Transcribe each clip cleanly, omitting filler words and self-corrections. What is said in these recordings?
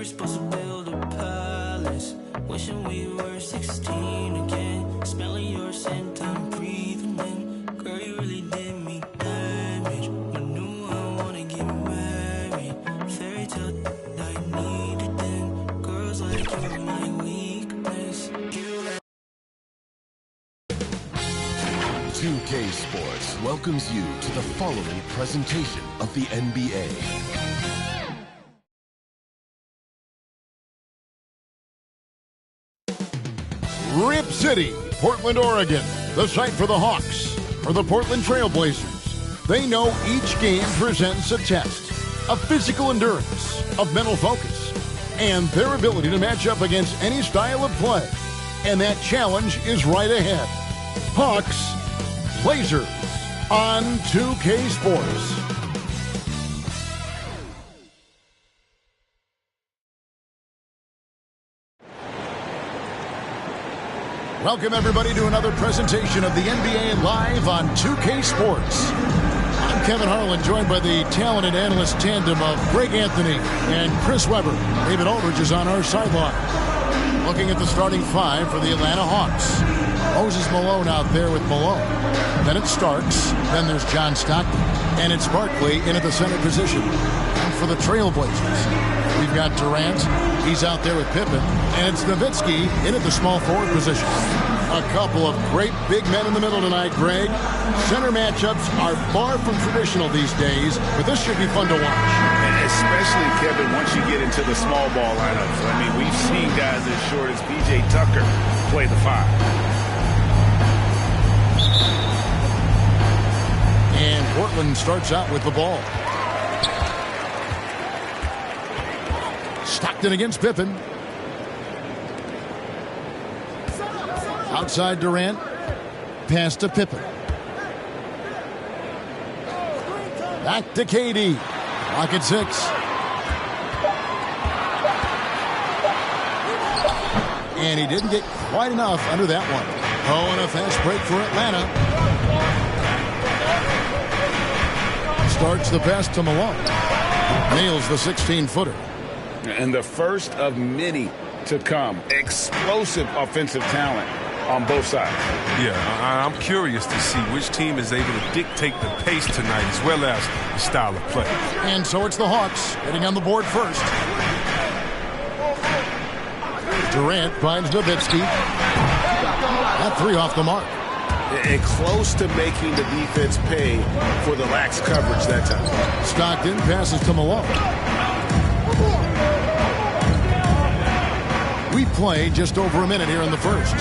supposed to build a palace. Wishing we were 16 again. Smelling your scent, I'm breathing in. Girl, you really did me damage. But knew I wanna get married. Fairy tale I needed then. Girls like you are my weakness. 2K Sports welcomes you to the following presentation of the NBA. Rip City, Portland, Oregon, the site for the Hawks, or the Portland Trail Blazers. They know each game presents a test of physical endurance, of mental focus, and their ability to match up against any style of play. And that challenge is right ahead. Hawks, Blazers on 2K Sports. Welcome, everybody, to another presentation of the NBA live on 2K Sports. I'm Kevin Harlan, joined by the talented analyst tandem of Greg Anthony and Chris Webber. David Aldridge is on our sideline. Looking at the starting five for the Atlanta Hawks. Moses Malone out there with Malone. Then it's Starks. Then there's John Stockton. And it's Barkley in at the center position. And for the Trailblazers, we've got Durant. He's out there with Pippen. And it's Nowitzki in at the small forward position. A couple of great big men in the middle tonight, Greg. Center matchups are far from traditional these days, but this should be fun to watch. Especially, Kevin, once you get into the small ball lineups. I mean, we've seen guys as short as P.J. Tucker play the five. And Portland starts out with the ball. Stockton against Pippen. Outside Durant. Pass to Pippen. Back to KD. Clock at 6. And he didn't get quite enough under that one. Oh, and a fast break for Atlanta. Starts the pass to Malone. Nails the 16-footer. And the first of many to come. Explosive offensive talent on both sides. Yeah, I'm curious to see which team is able to dictate the pace tonight as well as the style of play. And so it's the Hawks getting on the board first. Durant finds Nowitzki. That three off the mark. And close to making the defense pay for the lax coverage that time. Stockton passes to Malone. We play just over a minute here in the first.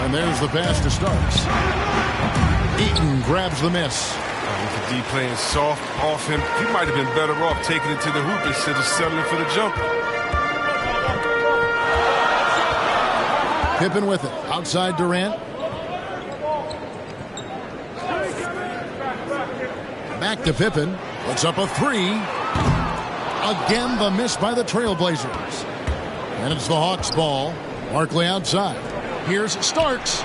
And there's the pass to Starks. Eaton grabs the miss. With the D playing soft off him, he might have been better off taking it to the hoop instead of settling for the jumper. Pippen with it. Outside Durant. Back to Pippen. Puts up a three. Again, the miss by the Trailblazers. And it's the Hawks' ball. Barkley outside. Here's Starks.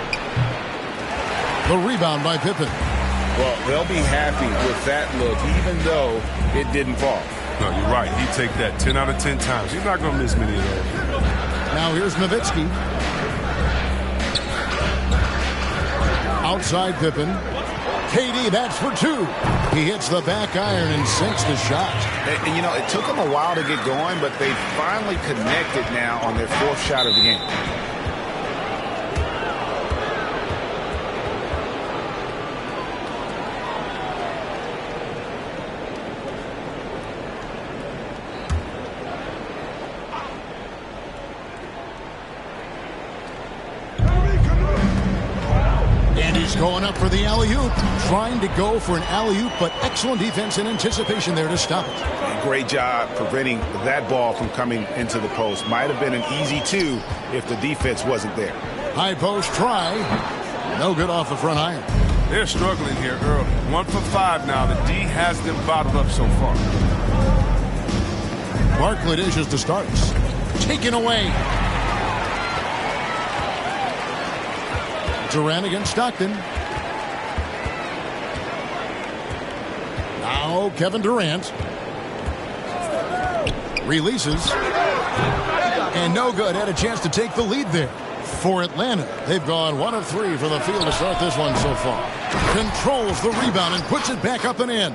The rebound by Pippen. Well, they'll be happy with that look, even though it didn't fall. No, you're right. He'd take that 10 out of 10 times. He's not going to miss many of those. Now here's Nowitzki. Outside Pippen. KD, that's for two. He hits the back iron and sinks the shot. And, you know, it took them a while to get going, but they finally connected now on their fourth shot of the game. Going up for the alley-oop, trying to go for an alley-oop, but excellent defense and anticipation there to stop it. And great job preventing that ball from coming into the post. Might have been an easy two if the defense wasn't there. High post try. No good off the front iron. They're struggling here early. 1 for 5 now. The D has them bottled up so far. Barkley dishes to Starks. Taken away. Durant against Stockton. Now Kevin Durant. Releases. And no good. Had a chance to take the lead there. For Atlanta, they've gone 1 of 3 from the field to start this one so far. Controls the rebound and puts it back up and in.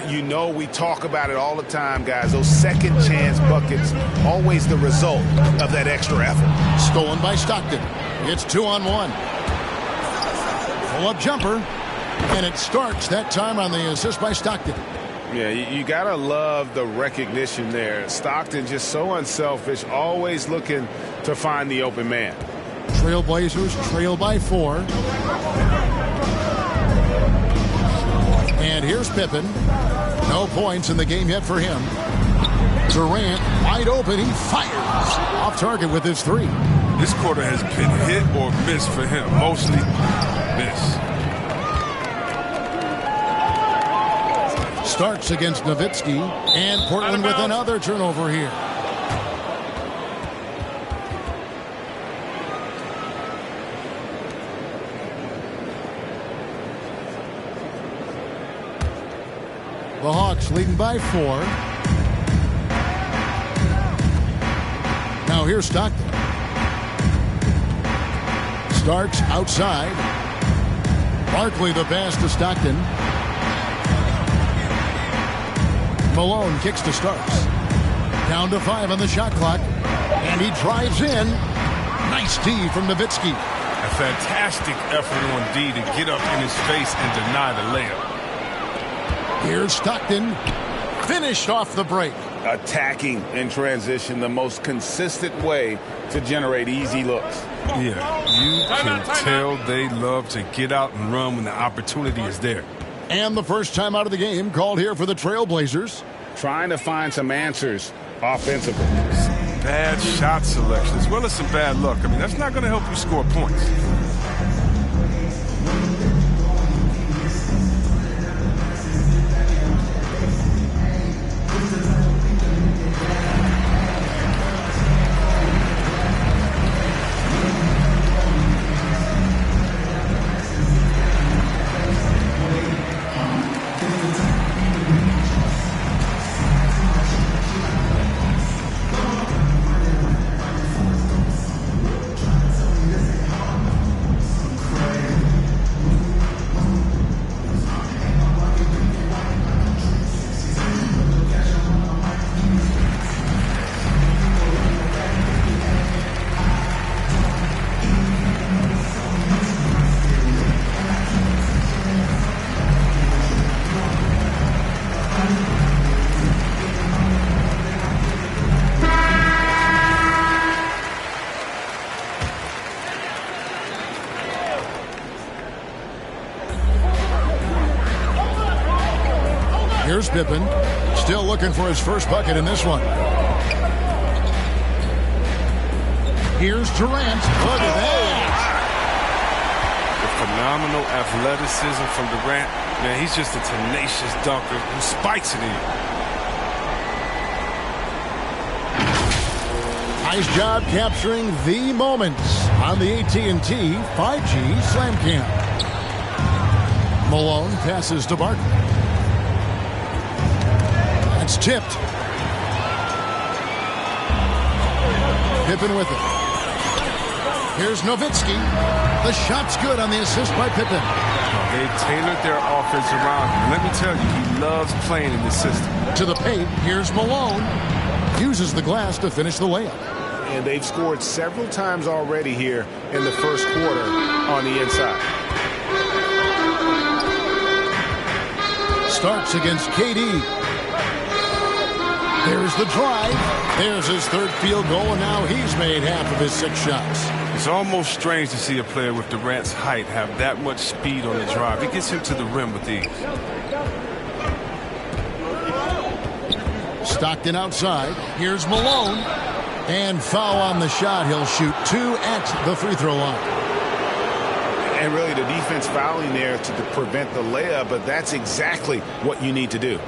You know, we talk about it all the time, guys. Those second chance buckets, always the result of that extra effort. Stolen by Stockton. It's 2-on-1. Pull-up jumper. And it starts that time on the assist by Stockton. Yeah, you got to love the recognition there. Stockton just so unselfish, always looking to find the open man. Trailblazers trail by 4. And here's Pippen. No points in the game yet for him. Durant wide open. He fires off target with his 3. This quarter has been hit or miss for him. Mostly miss. Starks against Nowitzki, and Portland with another turnover here. The Hawks leading by 4. Now here's Stockton. Starks outside. Barkley the pass to Stockton. Malone kicks to Starks. Down to 5 on the shot clock. And he drives in. Nice D from Nowitzki. A fantastic effort on D to get up in his face and deny the layup. Here's Stockton. Finished off the break. Attacking in transition, the most consistent way to generate easy looks. Yeah, you can tell they love to get out and run when the opportunity is there. And the first time out of the game called here for the Trailblazers. Trying to find some answers offensively. Bad shot selection as well as some bad luck. I mean, that's not going to help you score points. Here's Pippen. Still looking for his first bucket in this one. Here's Durant. Look at that. The phenomenal athleticism from Durant. Man, he's just a tenacious dunker who spikes it in. Nice job capturing the moments on the AT&T 5G Slam Cam. Malone passes to Barkley. It's tipped. Pippen with it. Here's Nowitzki. The shot's good on the assist by Pippen. They've tailored their offense around him. Let me tell you, he loves playing in this system. To the paint, here's Malone. Uses the glass to finish the layup. And they've scored several times already here in the first quarter on the inside. Starks against KD. There's the drive. There's his third field goal, and now he's made half of his 6 shots. It's almost strange to see a player with Durant's height have that much speed on the drive. It gets him to the rim with ease. Stockton outside. Here's Malone. And foul on the shot. He'll shoot 2 at the free throw line. And really the defense fouling there to prevent the layup, but that's exactly what you need to do.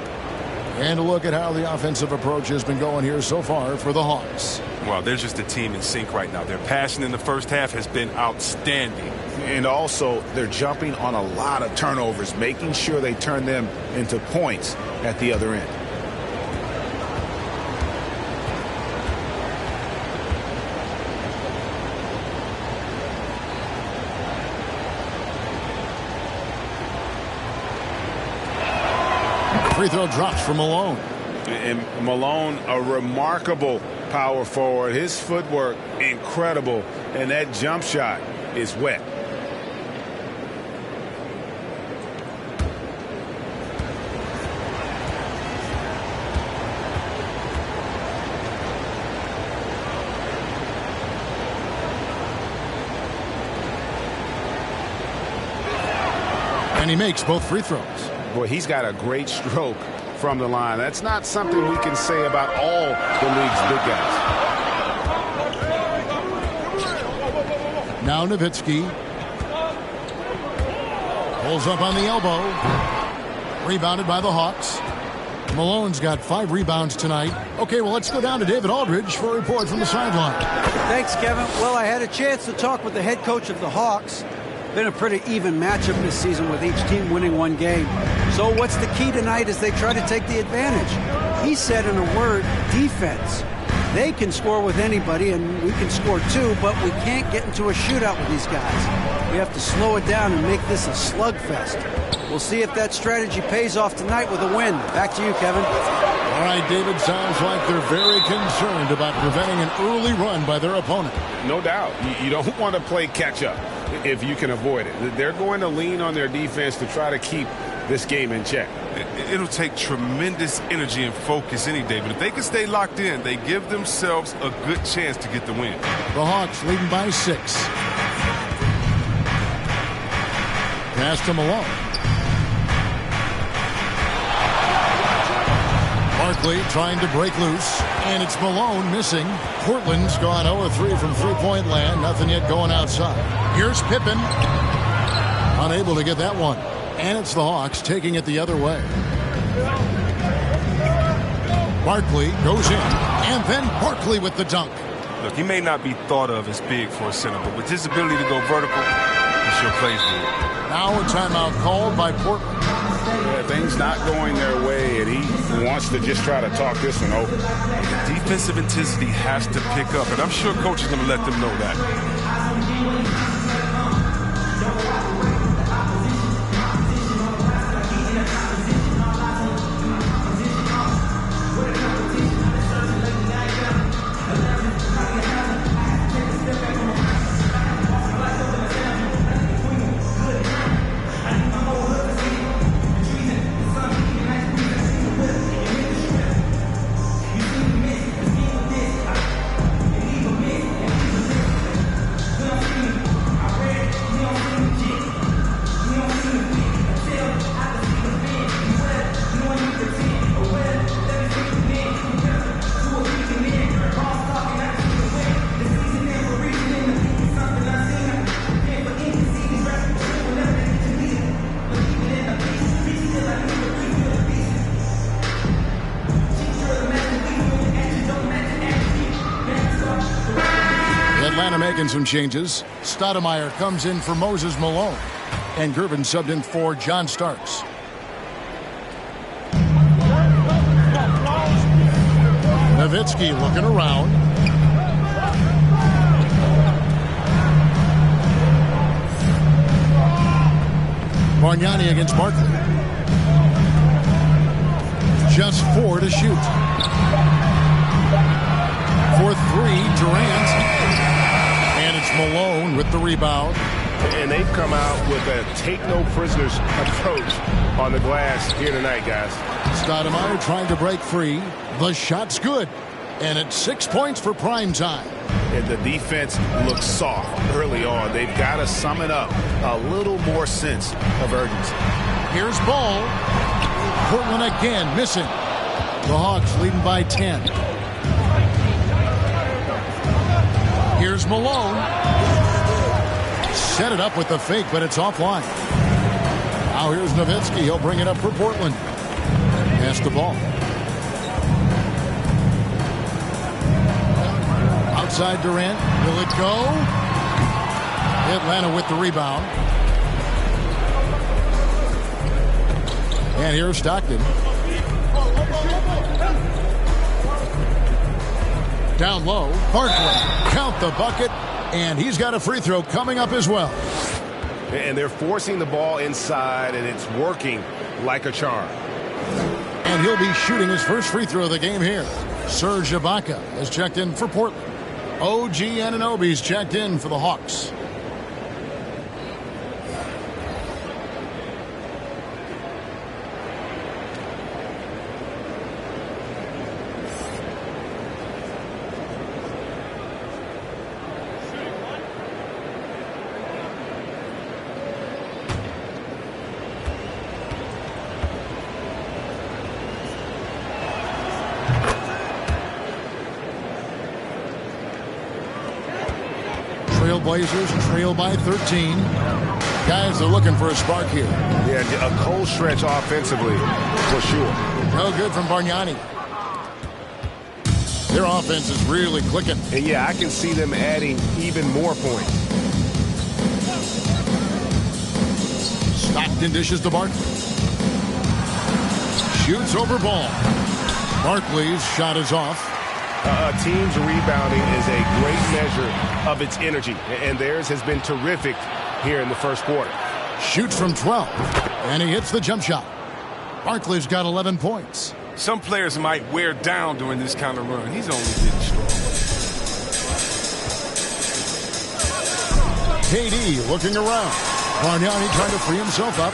And a look at how the offensive approach has been going here so far for the Hawks. Well, they're just a team in sync right now. Their passing in the first half has been outstanding. And also, they're jumping on a lot of turnovers, making sure they turn them into points at the other end. free throw drops for Malone. And Malone, a remarkable power forward. His footwork, incredible. And that jump shot is wet. And he makes both free throws. Boy, he's got a great stroke from the line. That's not something we can say about all the league's big guys. Now Nowitzki pulls up on the elbow. Rebounded by the Hawks. Malone's got 5 rebounds tonight. Okay, well, let's go down to David Aldridge for a report from the sideline. Thanks, Kevin. Well, I had a chance to talk with the head coach of the Hawks. Been a pretty even matchup this season with each team winning one game. So what's the key tonight as they try to take the advantage? He said in a word, defense. They can score with anybody, and we can score too, but we can't get into a shootout with these guys. We have to slow it down and make this a slugfest. We'll see if that strategy pays off tonight with a win. Back to you, Kevin. All right, David, sounds like they're very concerned about preventing an early run by their opponent. No doubt. You don't want to play catch-up if you can avoid it. They're going to lean on their defense to try to keep this game in check. It'll take tremendous energy and focus any day, but if they can stay locked in, they give themselves a good chance to get the win. The Hawks leading by 6. Pass to Malone. Barkley trying to break loose, and it's Malone missing. Portland's gone 0-3 from three-point land. Nothing yet going outside. Here's Pippen. Unable to get that one. And it's the Hawks taking it the other way. Barkley goes in, and then Barkley with the dunk. Look, he may not be thought of as big for a center, but with his ability to go vertical, he sure plays good. Now a timeout called by Portland. Yeah, things not going their way, and he wants to just try to talk this one over. The defensive intensity has to pick up, and I'm sure coach is going to let them know that. Making some changes. Stoudemire comes in for Moses Malone, and Gervin subbed in for John Starks. Nowitzki looking around. Bargnani against Barkley. Just 4 to shoot. For 3, Durant. Malone with the rebound. And they've come out with a take-no-prisoners approach on the glass here tonight, guys. Stoudemire trying to break free. The shot's good. And it's 6 points for prime time. And the defense looks soft early on. They've got to sum it up. A little more sense of urgency. Here's Ball. Portland again missing. The Hawks leading by 10. Here's Malone. Set it up with the fake, but it's offline. Now here's Nowitzki. He'll bring it up for Portland. Pass the ball. Outside Durant. Will it go? Atlanta with the rebound. And here's Stockton. Down low. Barkley. Count the bucket. And he's got a free throw coming up as well. And they're forcing the ball inside, and it's working like a charm. And he'll be shooting his first free throw of the game here. Serge Ibaka has checked in for Portland. OG Anunoby's checked in for the Hawks. Blazers trail by 13. Guys are looking for a spark here. Yeah, a cold stretch offensively for sure. No good from Bargnani. Their offense is really clicking. And yeah, I can see them adding even more points. Stockton dishes to Barkley. Shoots over ball. Barkley's shot is off. A team's rebounding is a great measure of its energy, and theirs has been terrific here in the first quarter. Shoots from 12, and he hits the jump shot. Barkley's got 11 points. Some players might wear down during this kind of run. He's only getting strong. KD looking around. Bargnani trying to free himself up,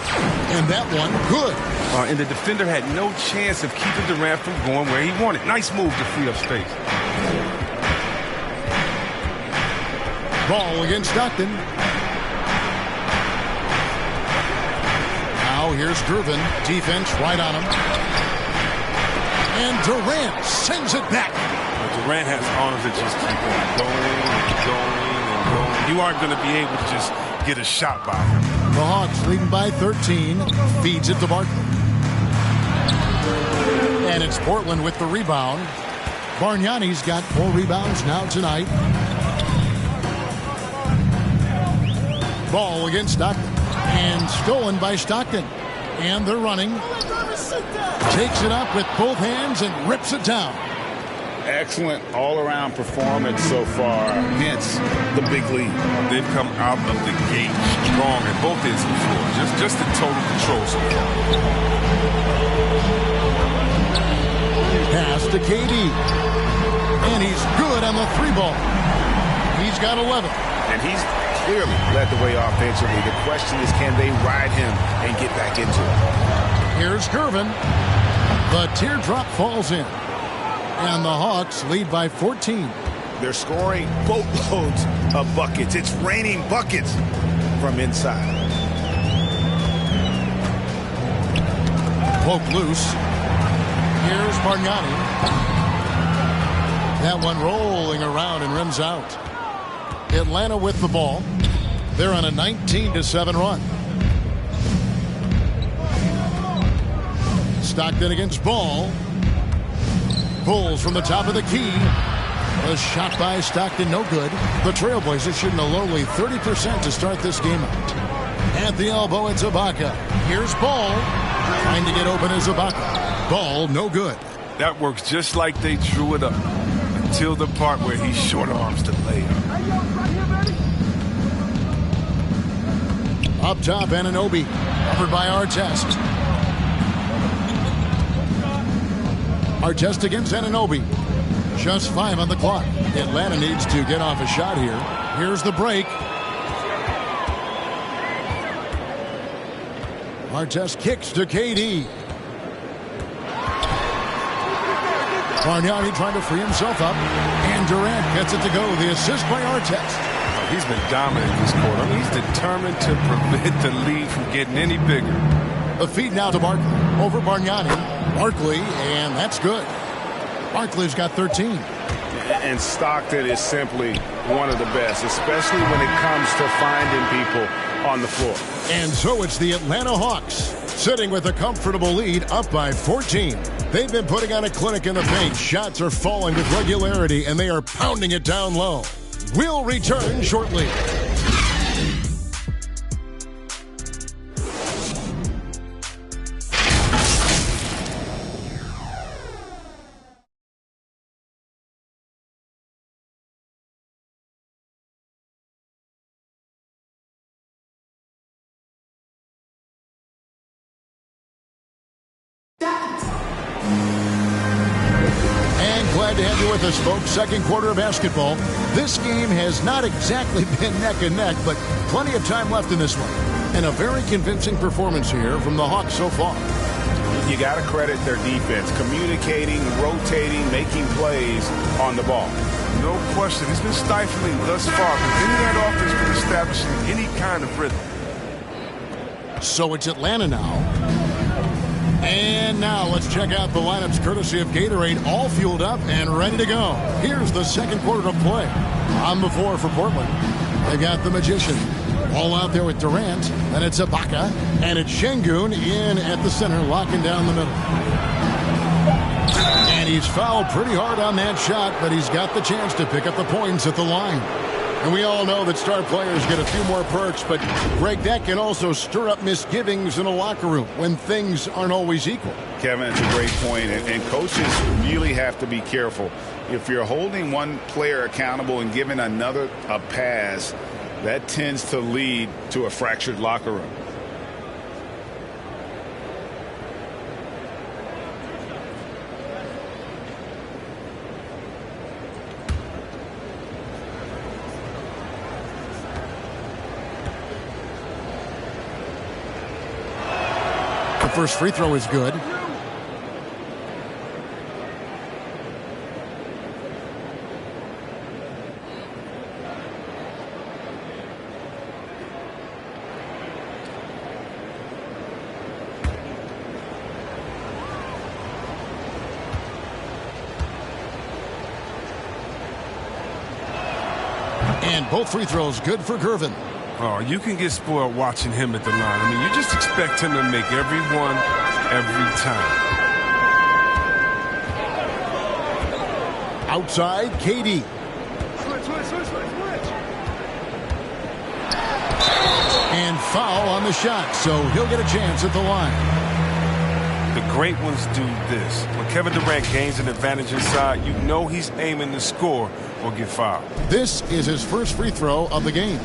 and that one good. And the defender had no chance of keeping Durant from going where he wanted. Nice move to free up space. Ball against Stockton. Now here's Gervin. Defense right on him. And Durant sends it back. Durant has arms that just keep on going and going and going. You aren't going to be able to just get a shot by him. The Hawks leading by 13. Feeds it to Barkley. And it's Portland with the rebound. Bargnani's got 4 rebounds now tonight. Ball against Stockton. And stolen by Stockton. And they're running. Takes it up with both hands and rips it down. Excellent all-around performance so far, hence the big lead. They've come out of the gate strong at both ends of the floor. Just in total control so far. Pass to KD. And he's good on the 3-ball. He's got 11. And he's clearly led the way offensively. The question is, can they ride him and get back into it? Here's Gervin. The teardrop falls in. And the Hawks lead by 14. They're scoring boatloads of buckets. It's raining buckets from inside. Poke loose. Here's Bargnani. That one rolling around and rims out. Atlanta with the ball. They're on a 19-7 run. Stockton against Ball. Pulls from the top of the key. A shot by Stockton, no good. The Trailblazers shooting a lowly 30% to start this game out. At the elbow, it's Ibaka. Here's Ball. Trying to get open is Ibaka. Ball, no good. That works just like they drew it up. Until the part where he short arms the layup. Up top, Anunoby. Covered by Artest. Artest against Anunoby. Just 5 on the clock. Atlanta needs to get off a shot here. Here's the break. Artest kicks to KD. Bargnani trying to free himself up. And Durant gets it to go. The assist by Artest. He's been dominant this quarter. I mean, he's determined to prevent the lead from getting any bigger. A feed now to Barkley. Over Bargnani. Barkley, and that's good. Barkley's got 13. And Stockton is simply one of the best, especially when it comes to finding people on the floor. And so it's the Atlanta Hawks, sitting with a comfortable lead, up by 14. They've been putting on a clinic in the paint. Shots are falling with regularity, and they are pounding it down low. We'll return shortly. And glad to have you with us, folks. Second quarter of basketball. This game has not exactly been neck and neck, but plenty of time left in this one. And a very convincing performance here from the Hawks so far. You got to credit their defense, communicating, rotating, making plays on the ball. No question. It's been stifling thus far, but then that offense been establishing any kind of rhythm. So it's Atlanta now. And now let's check out the lineups courtesy of Gatorade, all fueled up and ready to go. Here's the second quarter of play. On the floor for Portland, they got the Magician. All out there with Durant, and it's Ibaka, and it's Şengün in at the center, locking down the middle. And he's fouled pretty hard on that shot, but he's got the chance to pick up the points at the line. And we all know that star players get a few more perks, but, Greg, that can also stir up misgivings in a locker room when things aren't always equal. Kevin, it's a great point, and coaches really have to be careful. If you're holding one player accountable and giving another a pass, that tends to lead to a fractured locker room. The first free throw is good. And both free throws good for Gervin. Oh, you can get spoiled watching him at the line. I mean, you just expect him to make every one, every time. Outside, KD. And foul on the shot, so he'll get a chance at the line. The great ones do this. When Kevin Durant gains an advantage inside, you know he's aiming to score or get fouled. This is his first free throw of the game.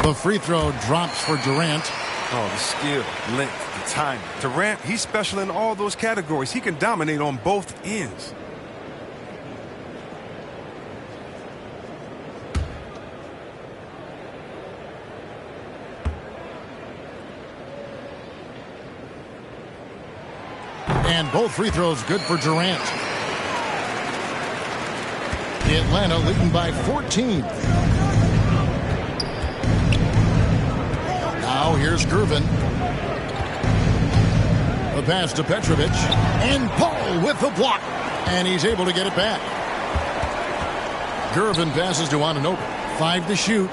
The free throw drops for Durant. Oh, the skill, length, the timing. Durant, he's special in all those categories. He can dominate on both ends. And both free throws good for Durant. Atlanta leading by 14. Now here's Gervin. The pass to Petrovic. And Paul with the block. And he's able to get it back. Gervin passes to Anunoby. 5 to shoot.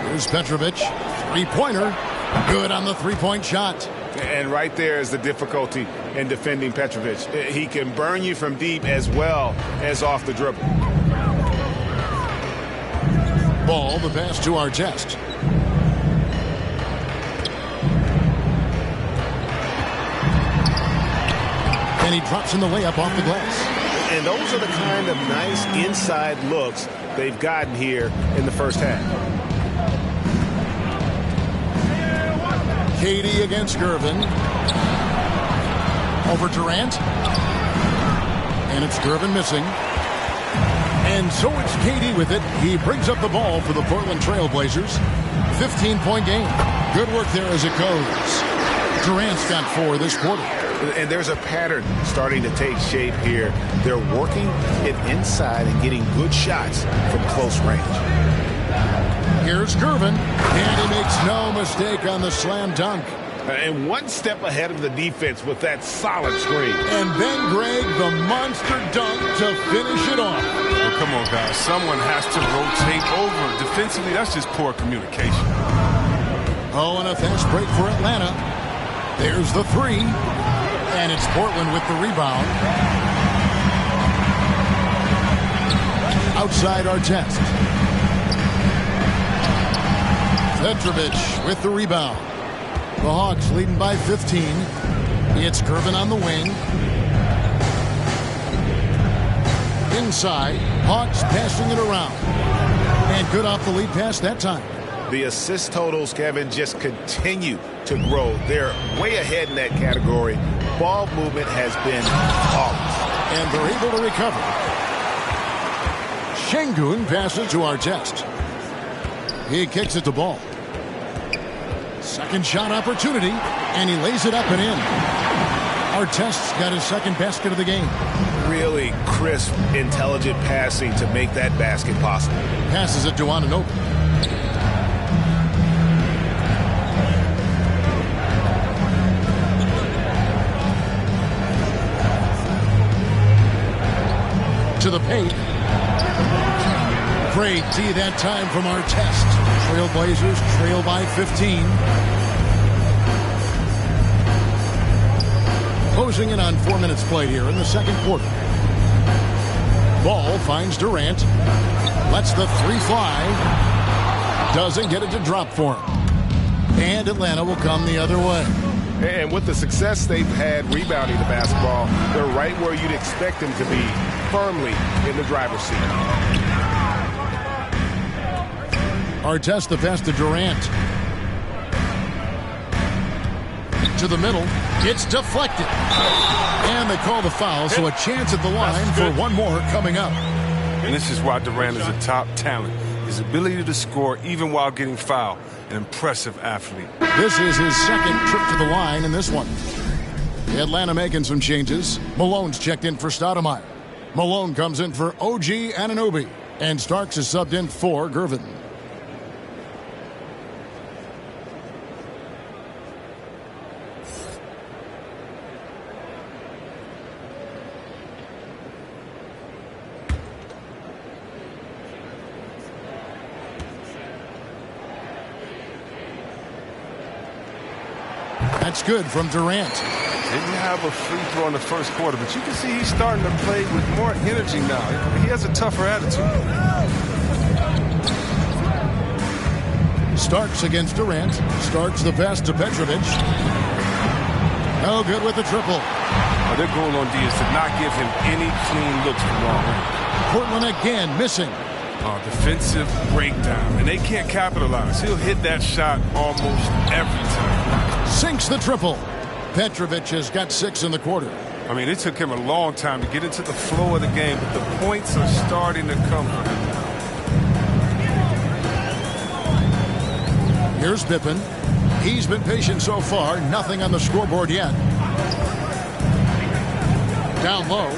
Here's Petrovic. Three-pointer. Good on the three-point shot. And right there is the difficulty in defending Petrovic. He can burn you from deep as well as off the dribble. Ball, the pass to Artest. And he drops in the layup off the glass. And those are the kind of nice inside looks they've gotten here in the first half. KD against Gervin. Over Durant. And it's Gervin missing. And so it's KD with it. He brings up the ball for the Portland Trail Blazers. 15-point game. Good work there as it goes. Durant's got 4 this quarter. And there's a pattern starting to take shape here. They're working it inside and getting good shots from close range. Here's Gervin, and he makes no mistake on the slam dunk. And one step ahead of the defense with that solid screen. And then, Greg, the monster dunk to finish it off. Oh, come on, guys. Someone has to rotate over. Defensively, that's just poor communication. Oh, and a fast break for Atlanta. There's the 3. And it's Portland with the rebound. Outside Artest. Petrovic with the rebound. The Hawks leading by 15. It's Gervin on the wing. Inside, Hawks passing it around. And good off the lead pass that time. The assist totals, Kevin, just continue to grow. They're way ahead in that category. Ball movement has been flawless. And they're able to recover. Şengün passes to Artest. He kicks it to Ball. Second shot opportunity, and he lays it up and in. Artest's got his second basket of the game. Really crisp, intelligent passing to make that basket possible. Passes it to Anunoby. To the paint. Great D that time from Artest. Trailblazers trail by 15. Closing in on 4 minutes played here in the second quarter. Ball finds Durant. Lets the three fly. Doesn't get it to drop for him. And Atlanta will come the other way. And with the success they've had rebounding the basketball, they're right where you'd expect them to be, firmly in the driver's seat. Artest the pass to Durant. To the middle. It's deflected. And they call the foul, so a chance at the line for one more coming up. And this is why Durant is a top talent. His ability to score even while getting fouled. An impressive athlete. This is his second trip to the line in this one. Atlanta making some changes. Malone's checked in for Stoudemire. Malone comes in for OG Anunoby. And Starks is subbed in for Gervin. That's good from Durant. Didn't have a free throw in the first quarter, but you can see he's starting to play with more energy now. He has a tougher attitude. Starks against Durant. Starks the pass to Petrovic. No good with the triple. Well, their goal on D is to not give him any clean looks from long range. Portland again missing. Defensive breakdown, and they can't capitalize. He'll hit that shot almost every time. Sinks the triple. Petrovic has got 6 in the quarter. I mean, it took him a long time to get into the flow of the game, but the points are starting to come for him now. Here's Pippen. He's been patient so far. Nothing on the scoreboard yet. Down low.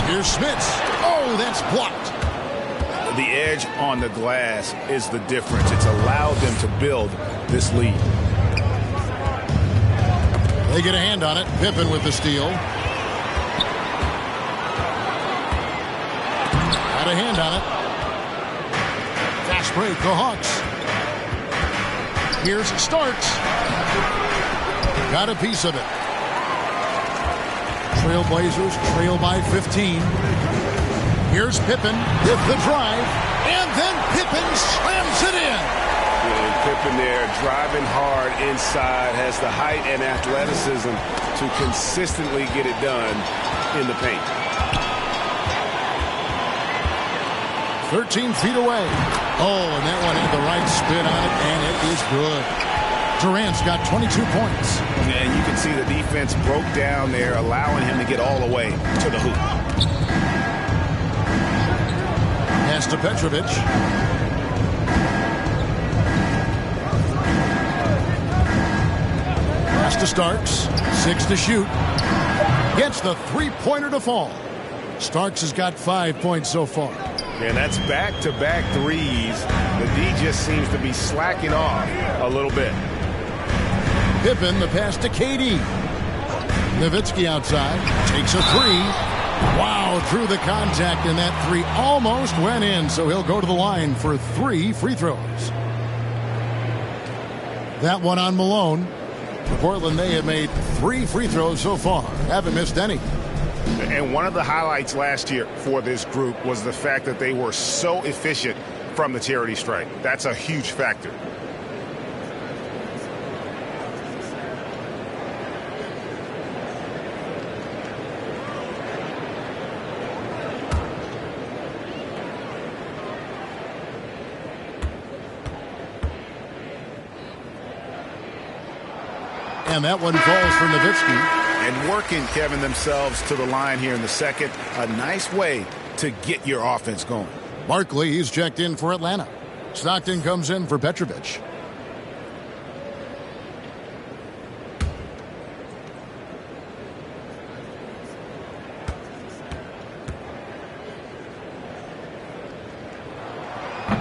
Here's Smits. Oh, that's blocked. The edge on the glass is the difference. It's allowed them to build this lead. They get a hand on it. Pippen with the steal. Got a hand on it. Fast break, the Hawks. Here's Starks. Got a piece of it. Trailblazers trail by 15. Here's Pippen with the drive, and then Pippen slams it in. And Pippen there driving hard inside, has the height and athleticism to consistently get it done in the paint. 13 feet away. Oh, and that one had the right spin on it, and it is good. Durant's got 22 points. And you can see the defense broke down there, allowing him to get all the way to the hoop. Pass to Petrovic. Pass to Starks. 6 to shoot. Gets the three-pointer to fall. Starks has got 5 points so far. And that's back-to-back threes. The D just seems to be slacking off a little bit. Pippen, the pass to KD. Nowitzki outside. Takes a three. Wow, through the contact, and that three almost went in, so he'll go to the line for 3 free throws. That one on Malone. For Portland, they have made 3 free throws so far. Haven't missed any. And one of the highlights last year for this group was the fact that they were so efficient from the charity stripe. That's a huge factor. And that one falls for Nowitzki. And working, Kevin, themselves to the line here in the second. A nice way to get your offense going. Barkley, he's checked in for Atlanta. Stockton comes in for Petrovic.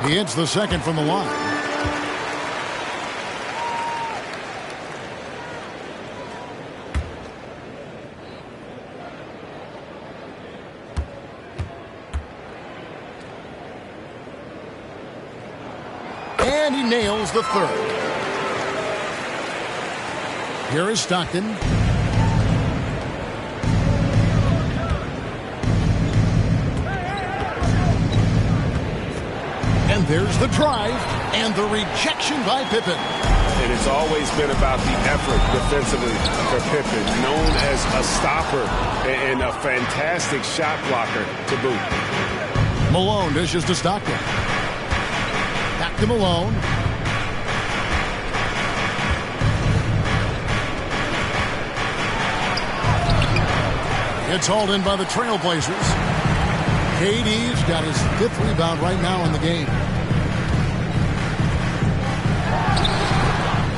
He hits the second from the line. And he nails the third. Here is Stockton. And there's the drive and the rejection by Pippen. And it's always been about the effort defensively for Pippen, known as a stopper and a fantastic shot blocker to boot. Malone dishes to Stockton. Back to Malone. It's hauled in by the Trailblazers. KD's got his 5th rebound right now in the game.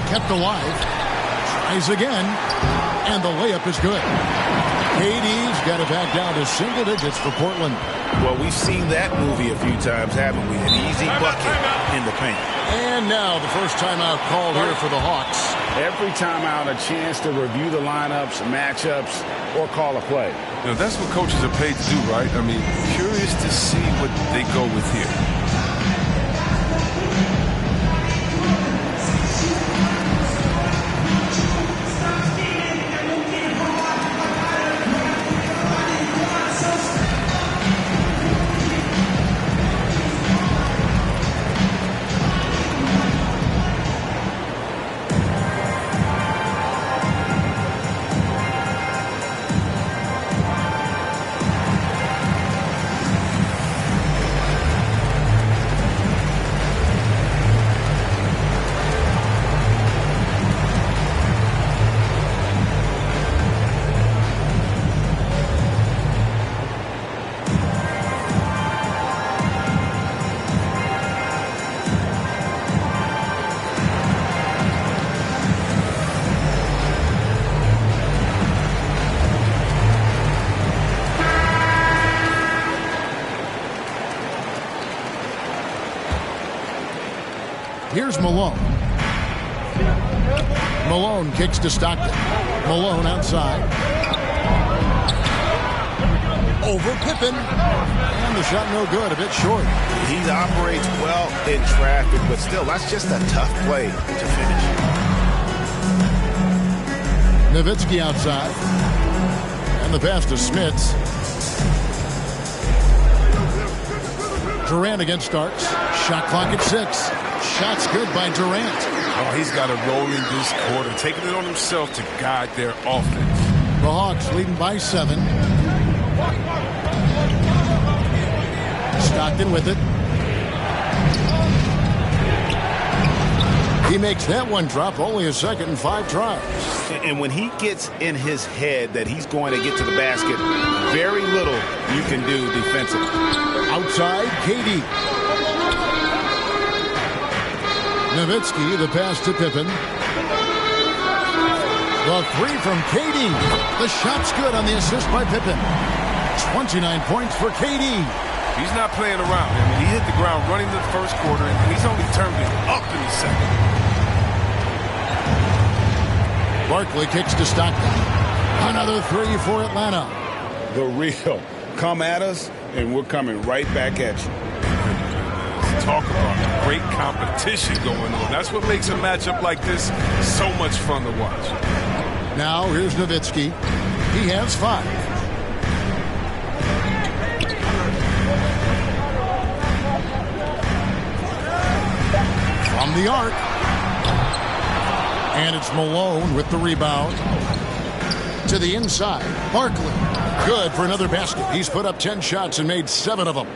Kept alive. Tries again. And the layup is good. KD's got it back down to single digits for Portland. Well, we've seen that movie a few times, haven't we? An easy bucket in the paint. And now the first timeout called here for the Hawks. Every timeout, a chance to review the lineups, matchups, or call a play. You know, that's what coaches are paid to do, right? I mean, curious to see what they go with here. Here's Malone. Malone kicks to Stockton. Malone outside. Over Pippen. And the shot no good, a bit short. He operates well in traffic, but still, that's just a tough play to finish. Nowitzki outside. And the pass to Smits. Durant against Starks. Shot clock at 6. Shot's good by Durant. Oh, he's got a role in this quarter, taking it on himself to guide their offense. The Hawks leading by 7. Stockton with it. He makes that one drop, only a second and 5 tries. And when he gets in his head that he's going to get to the basket, very little you can do defensively. Outside, KD. Nowitzki, the pass to Pippen. The 3 from KD. The shot's good on the assist by Pippen. 29 points for KD. He's not playing around. I mean, he hit the ground running the first quarter, and he's only turned it up in the second. Barkley kicks to Stockton. Another 3 for Atlanta. The real. Come at us, and we're coming right back at you. Talk about great competition going on. That's what makes a matchup like this so much fun to watch. Now here's Nowitzki. He has 5. the arc. And it's Malone with the rebound. To the inside. Barkley. Good for another basket. He's put up 10 shots and made 7 of them.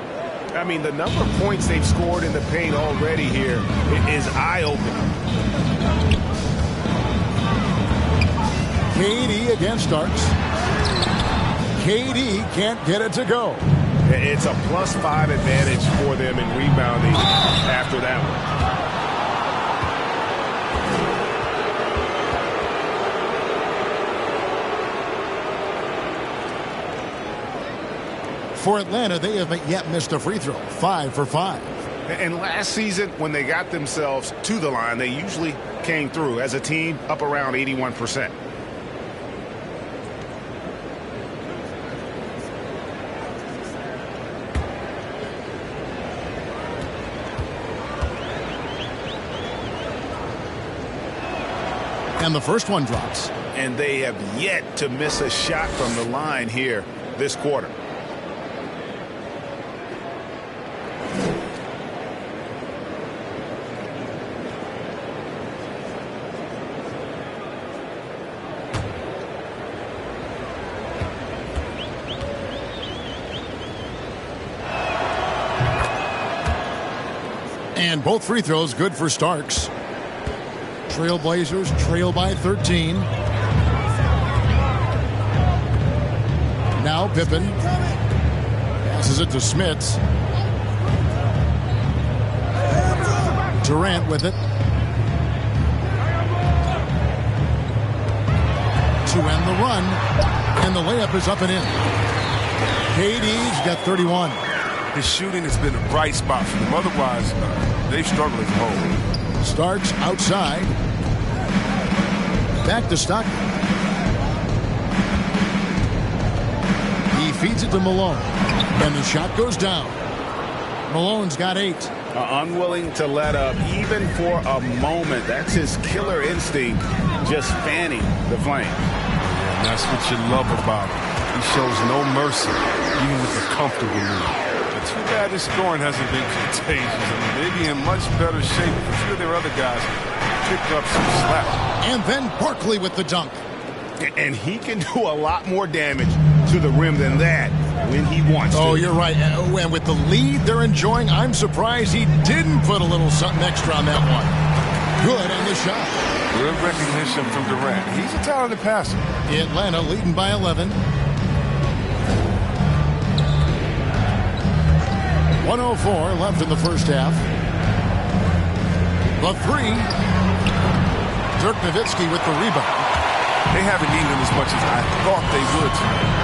I mean, the number of points they've scored in the paint already here is eye-opening. KD against Starks. KD can't get it to go. It's a +5 advantage for them in rebounding after that one. For Atlanta, they haven't yet missed a free throw. 5 for 5. And last season, when they got themselves to the line, they usually came through as a team up around 81%. And the first one drops. And they have yet to miss a shot from the line here this quarter. And both free throws good for Starks. Trailblazers trail by 13. Now Pippen passes it to Smits. Durant with it. To end the run. And the layup is up and in. KD's got 31. His shooting has been a bright spot for them. Otherwise, they've struggled as a whole. Starks outside. Back to Stockton. He feeds it to Malone. And the shot goes down. Malone's got 8. Unwilling to let up even for a moment. That's his killer instinct, just fanning the flame. And that's what you love about him. He shows no mercy, even with a comfortable lead. Too bad his scoring hasn't been contagious. I mean, they'd be in much better shape if a few of their other guys picked up some slack. And then Barkley with the dunk. And he can do a lot more damage to the rim than that when he wants to. Oh, you're right. And with the lead they're enjoying, I'm surprised he didn't put a little something extra on that one. Good on the shot. Good recognition from Durant. He's a talented passer. Atlanta leading by 11. 1:04 left in the first half. The 3. Dirk Nowitzki with the rebound. They haven't needed as much as I thought they would tonight.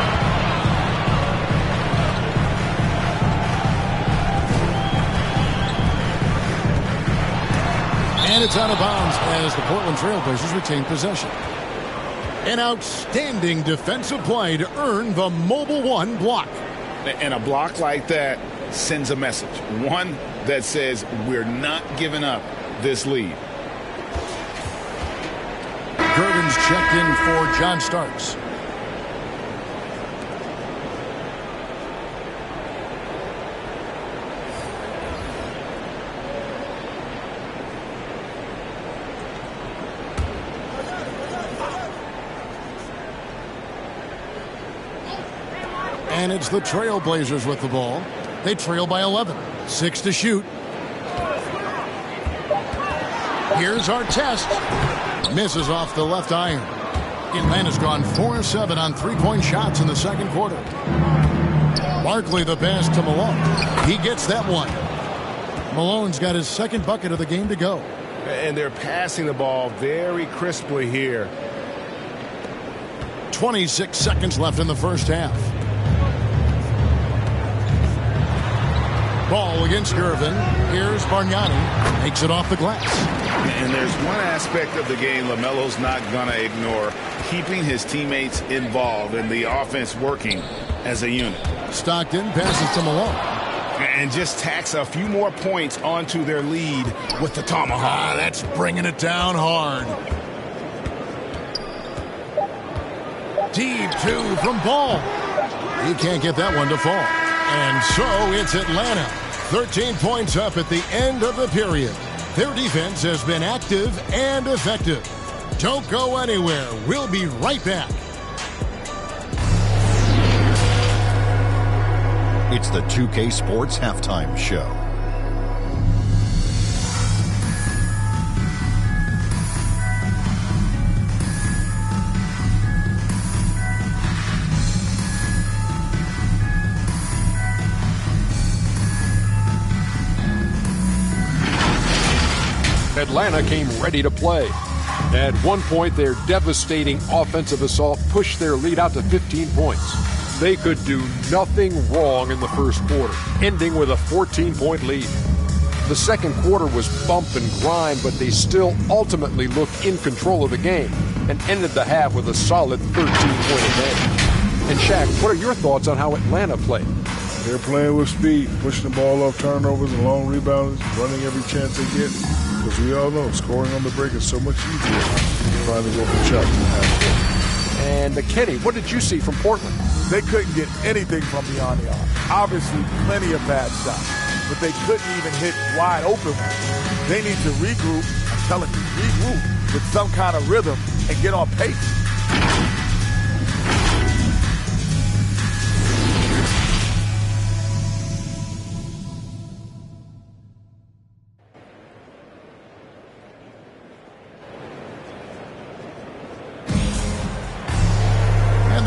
And it's out of bounds as the Portland Trailblazers retain possession. An outstanding defensive play to earn the Mobile One block. And a block like that sends a message. One that says we're not giving up this lead. Gurdon's checked in for John Starks. And it's the Trailblazers with the ball. They trail by 11. 6 to shoot. Here's our test. Misses off the left iron. Atlanta's gone 4-7 on three-point shots in the second quarter. Barkley the pass to Malone. He gets that one. Malone's got his second bucket of the game to go. And they're passing the ball very crisply here. 26 seconds left in the first half. Ball against Gervin. Here's Bargnani. Makes it off the glass. And there's one aspect of the game LaMelo's not going to ignore. Keeping his teammates involved and the offense working as a unit. Stockton passes to Malone. And just tacks a few more points onto their lead with the tomahawk. That's bringing it down hard. Deep 2 from Ball. He can't get that one to fall. And so it's Atlanta. 13 points up at the end of the period. Their defense has been active and effective. Don't go anywhere. We'll be right back. It's the 2K Sports Halftime Show. Atlanta came ready to play. At one point, their devastating offensive assault pushed their lead out to 15 points. They could do nothing wrong in the first quarter, ending with a 14-point lead. The second quarter was bump and grind, but they still ultimately looked in control of the game and ended the half with a solid 13-point advantage. And Shaq, what are your thoughts on how Atlanta played? They're playing with speed, pushing the ball off turnovers and long rebounds, running every chance they get. Because we all know scoring on the break is so much easier than trying to go for shots. And McKinney, what did you see from Portland? They couldn't get anything from beyond the arc. Obviously, plenty of bad shots, but they couldn't even hit wide open ones. They need to regroup, I'm telling you, regroup with some kind of rhythm and get on pace.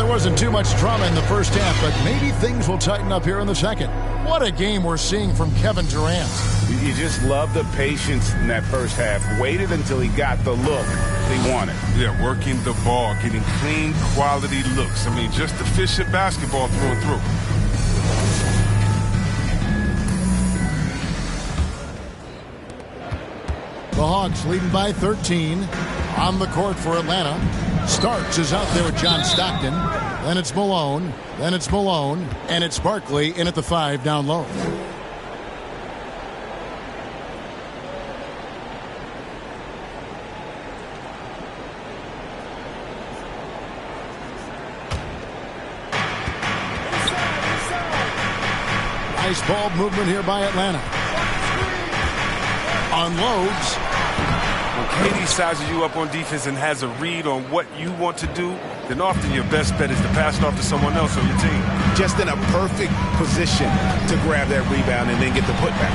Wasn't too much drama in the first half, but maybe things will tighten up here in the second. What a game we're seeing from Kevin Durant. You just love the patience in that first half. Waited until he got the look he wanted. Yeah, working the ball, getting clean, quality looks. I mean, just efficient basketball through and through. The Hawks leading by 13 on the court for Atlanta. Starks is out there with John Stockton. Then it's Malone. Then it's Malone. And it's Barkley in at the 5 down low. Nice ball movement here by Atlanta. Unloads. When KD sizes you up on defense and has a read on what you want to do, then often your best bet is to pass it off to someone else on your team. Just in a perfect position to grab that rebound and then get the putback.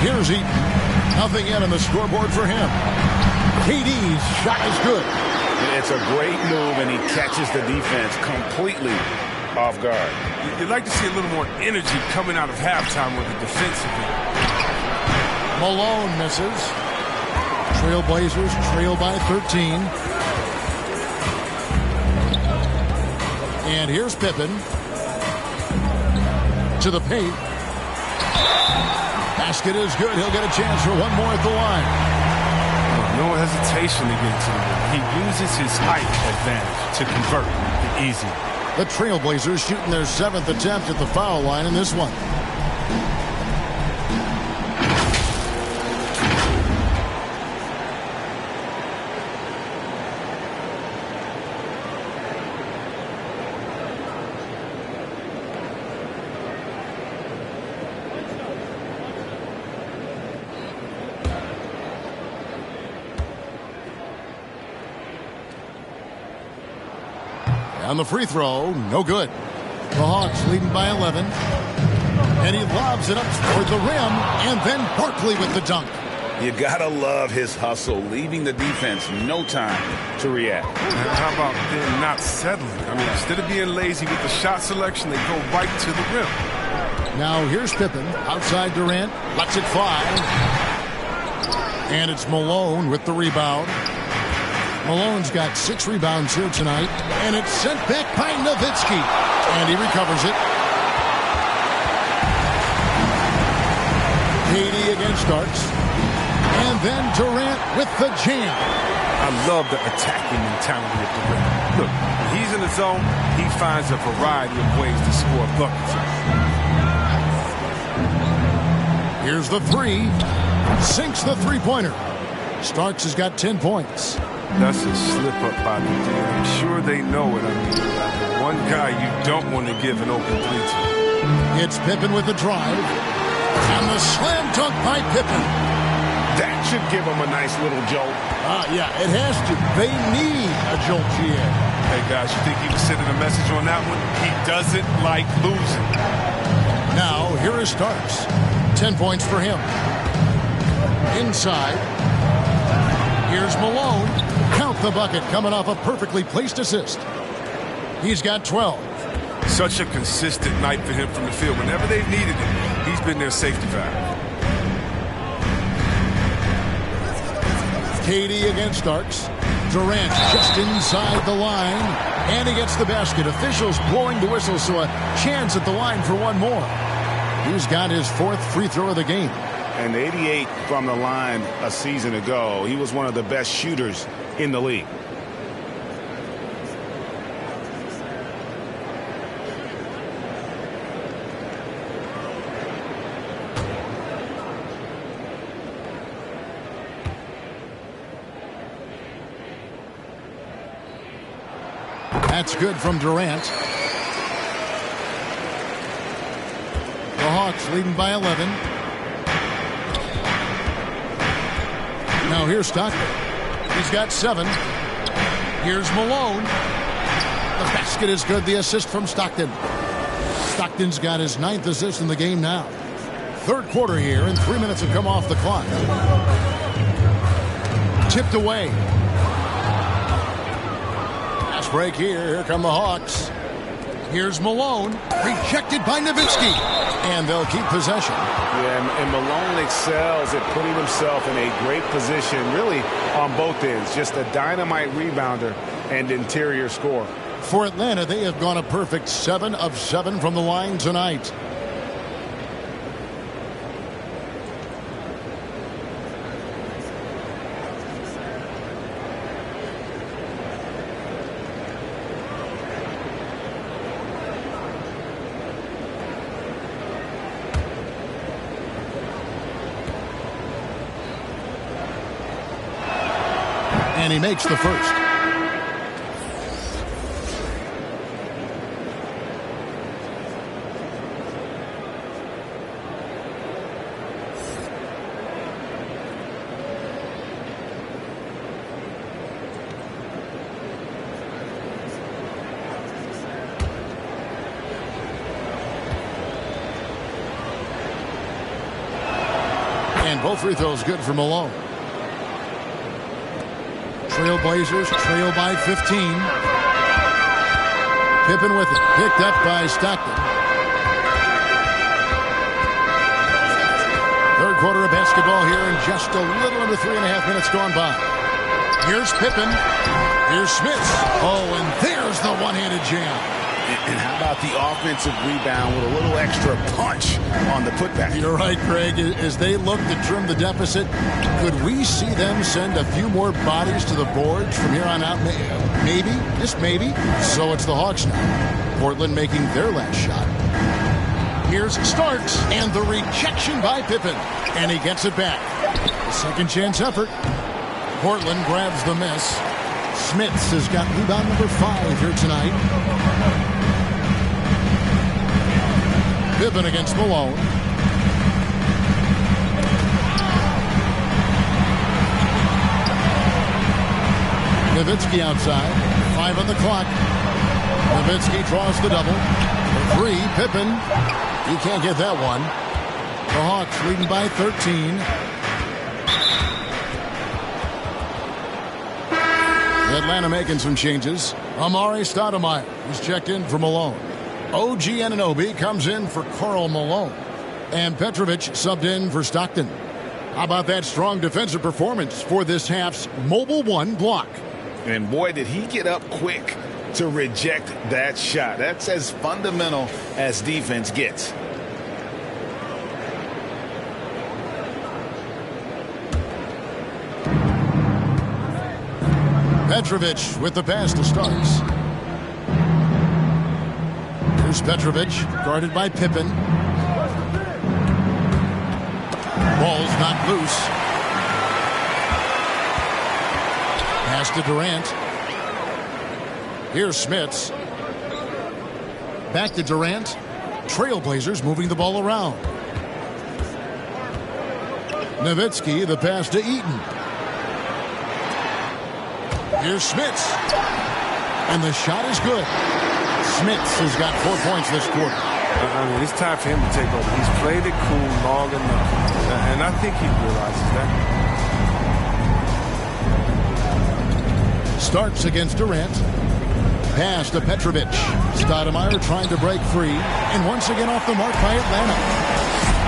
Here's Eaton. Nothing yet on the scoreboard for him. KD's shot is good. It's a great move, and he catches the defense completely off guard. You'd like to see a little more energy coming out of halftime with the defensive end. Malone misses. Trailblazers trail by 13. And here's Pippen. To the paint. Basket is good. He'll get a chance for one more at the line. No hesitation to get to the rim. He uses his height advantage to convert the easy. The Trailblazers shooting their 7th attempt at the foul line in this one. On the free throw, no good. The Hawks leading by 11. And he lobs it up toward the rim, and then Barkley with the dunk. You gotta love his hustle, leaving the defense no time to react. And how about them not settling? I mean, instead of being lazy with the shot selection, they go right to the rim. Now here's Pippen, outside Durant, lets it fly. And it's Malone with the rebound. Malone's got 6 rebounds here tonight, and it's sent back by Nowitzki, and he recovers it. KD against Starks, and then Durant with the jam. I love the attacking mentality of Durant. Look, when he's in the zone, he finds a variety of ways to score buckets. Here's the 3, sinks the three-pointer. Starks has got 10 points. That's a slip-up by the D. I'm sure they know it. I mean, one guy you don't want to give an open 3 to. It's Pippen with the drive. And the slam dunk by Pippen. should give them a nice little jolt. Yeah, it has to. They need a jolt, GA. Hey, guys, you think he was sending a message on that one? He doesn't like losing. Now, here is Starks. 10 points for him. Inside. Here's Malone. Count the bucket, coming off a perfectly placed assist. He's got 12. Such a consistent night for him from the field. Whenever they've needed him, he's been their safety valve. KD against Starks. Durant just inside the line. And he gets the basket. Officials blowing the whistle, so a chance at the line for one more. He's got his 4th free throw of the game. And 88 from the line a season ago. He was one of the best shooters in the league. That's good from Durant. The Hawks leading by 11. Now here's Stockton. He's got 7. Here's Malone. The basket is good. The assist from Stockton. Stockton's got his 9th assist in the game now. 3rd quarter here, and 3 minutes have come off the clock. Tipped away. Fast break here. Here come the Hawks. Here's Malone. Rejected by Nowitzki. And they'll keep possession. Yeah, and Malone excels at putting himself in a great position, really on both ends. Just a dynamite rebounder and interior scorer. For Atlanta, they have gone a perfect 7 of 7 from the line tonight. And he makes the first. And both free throws good for Malone. Trailblazers trail by 15. Pippen with it. Picked up by Stockton. 3rd quarter of basketball here, and just a little under 3.5 minutes gone by. Here's Pippen. Here's Smith. Oh, and there's the one-handed jam. And how about the offensive rebound with a little extra punch on the putback? You're right, Craig. As they look to trim the deficit, could we see them send a few more bodies to the boards from here on out? Maybe, just maybe. So it's the Hawks now. Portland making their last shot. Here's Starks, and the rejection by Pippen. And he gets it back. A second chance effort. Portland grabs the miss. Smits has got rebound number 5 here tonight. Pippen against Malone. Nowitzki outside. 5 on the clock. Nowitzki draws the double. For 3, Pippen. He can't get that one. The Hawks leading by 13. Atlanta making some changes. Amari Stoudemire is checked in for Malone. OG Anunoby comes in for Karl Malone. And Petrovic subbed in for Stockton. How about that strong defensive performance for this half's Mobile 1 block? And boy, did he get up quick to reject that shot. That's as fundamental as defense gets. Petrovic with the pass to Starks. Here's Petrovic, guarded by Pippen. Ball's not loose. Pass to Durant. Here's Smits. Back to Durant. Trailblazers moving the ball around. Nowitzki, the pass to Eaton. Here's Smits. And the shot is good. Smits has got 4 points this quarter. I mean, it's time for him to take over. He's played it cool long enough. And I think he realizes that. Starks against Durant. Pass to Petrovic. Stoudemire trying to break free. And once again off the mark by Atlanta.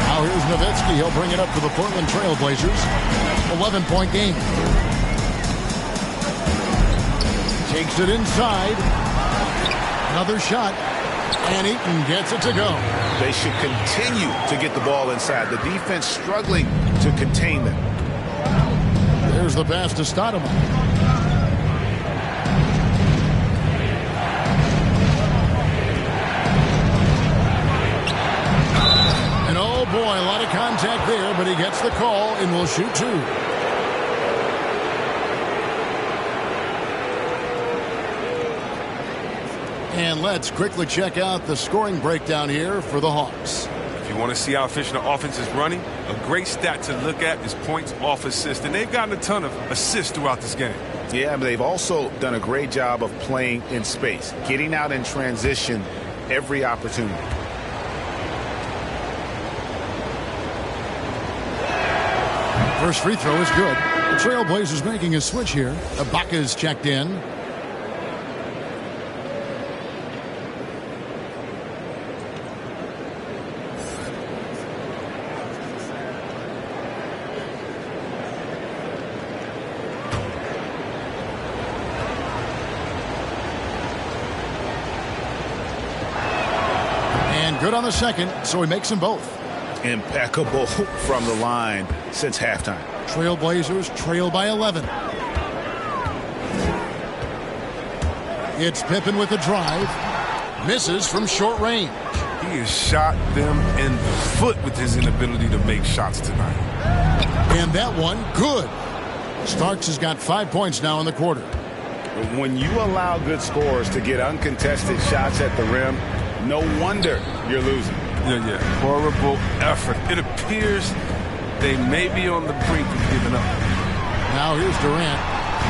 Now here's Nowitzki. He'll bring it up to the Portland Trail Blazers. 11-point game. Takes it inside. Another shot. And Eaton gets it to go. They should continue to get the ball inside. The defense struggling to contain them. There's the pass to Stoudemire. And oh boy, a lot of contact there, but he gets the call and will shoot 2. And let's quickly check out the scoring breakdown here for the Hawks. If you want to see how efficient the offense is running, a great stat to look at is points off assist. And they've gotten a ton of assists throughout this game. Yeah, but they've also done a great job of playing in space, getting out in transition every opportunity. First free throw is good. The Trailblazers making a switch here. Ibaka's checked in. Good on the second, so he makes them both. Impeccable from the line since halftime. Trailblazers trail by 11. It's Pippen with a drive. Misses from short range. He has shot them in the foot with his inability to make shots tonight. And that one, good. Starks has got 5 points now in the quarter. When you allow good scorers to get uncontested shots at the rim, no wonder you're losing. Yeah. Horrible effort. It appears they may be on the brink of giving up. Now here's Durant.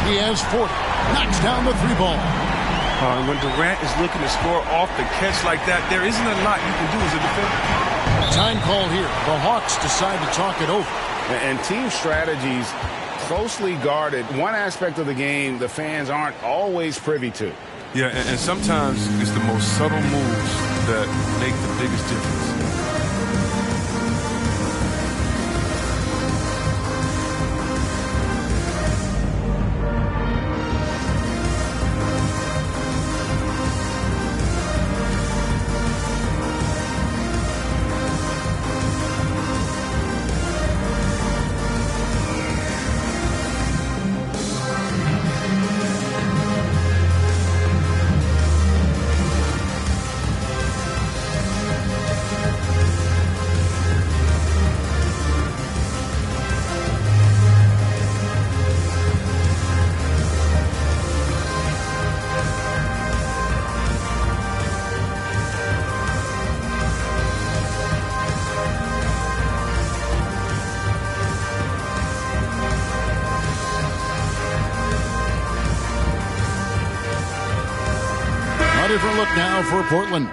He has 40. Knocks down the 3-ball. And when Durant is looking to score off the catch like that, there isn't a lot you can do as a defender. Time call here. The Hawks decide to talk it over. And team strategies closely guarded. One aspect of the game the fans aren't always privy to. Yeah, and sometimes it's the most subtle moves that make the biggest difference. Different look now for Portland.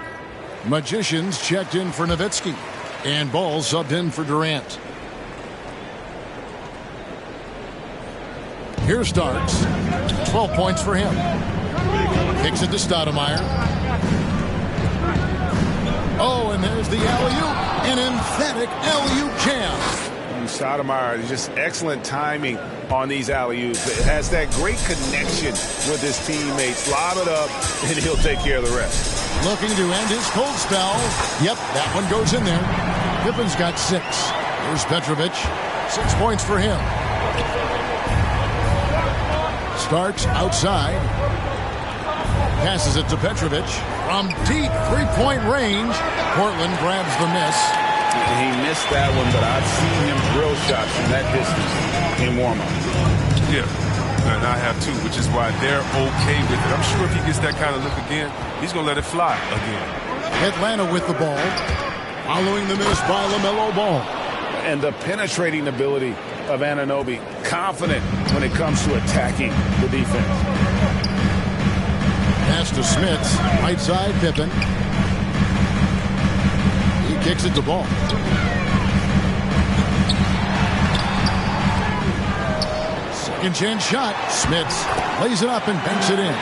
Magicians checked in for Nowitzki. And Ball subbed in for Durant. Here's Starks. 12 points for him. Kicks it to Stoudemire. Oh, and there's the alley-oop. An emphatic alley-oop jam. Stoudemire, just excellent timing on these alley-oops. It has that great connection with his teammates. Lob it up, and he'll take care of the rest. Looking to end his cold spell. Yep, that one goes in there. Pippen's got 6. Here's Petrovic. 6 points for him. Starks outside. Passes it to Petrovic. From deep three-point range, Portland grabs the miss. He missed that one, but I've seen him drill shots from that distance in warm-up. Yeah, and I have too, which is why they're okay with it. I'm sure if he gets that kind of look again, he's going to let it fly again. Atlanta with the ball. Following the miss by LaMelo Ball. And the penetrating ability of Anunoby, confident when it comes to attacking the defense. Pass to Smits, right side, Pippen. He kicks it to Ball. Second chance shot. Smits lays it up and banks it in.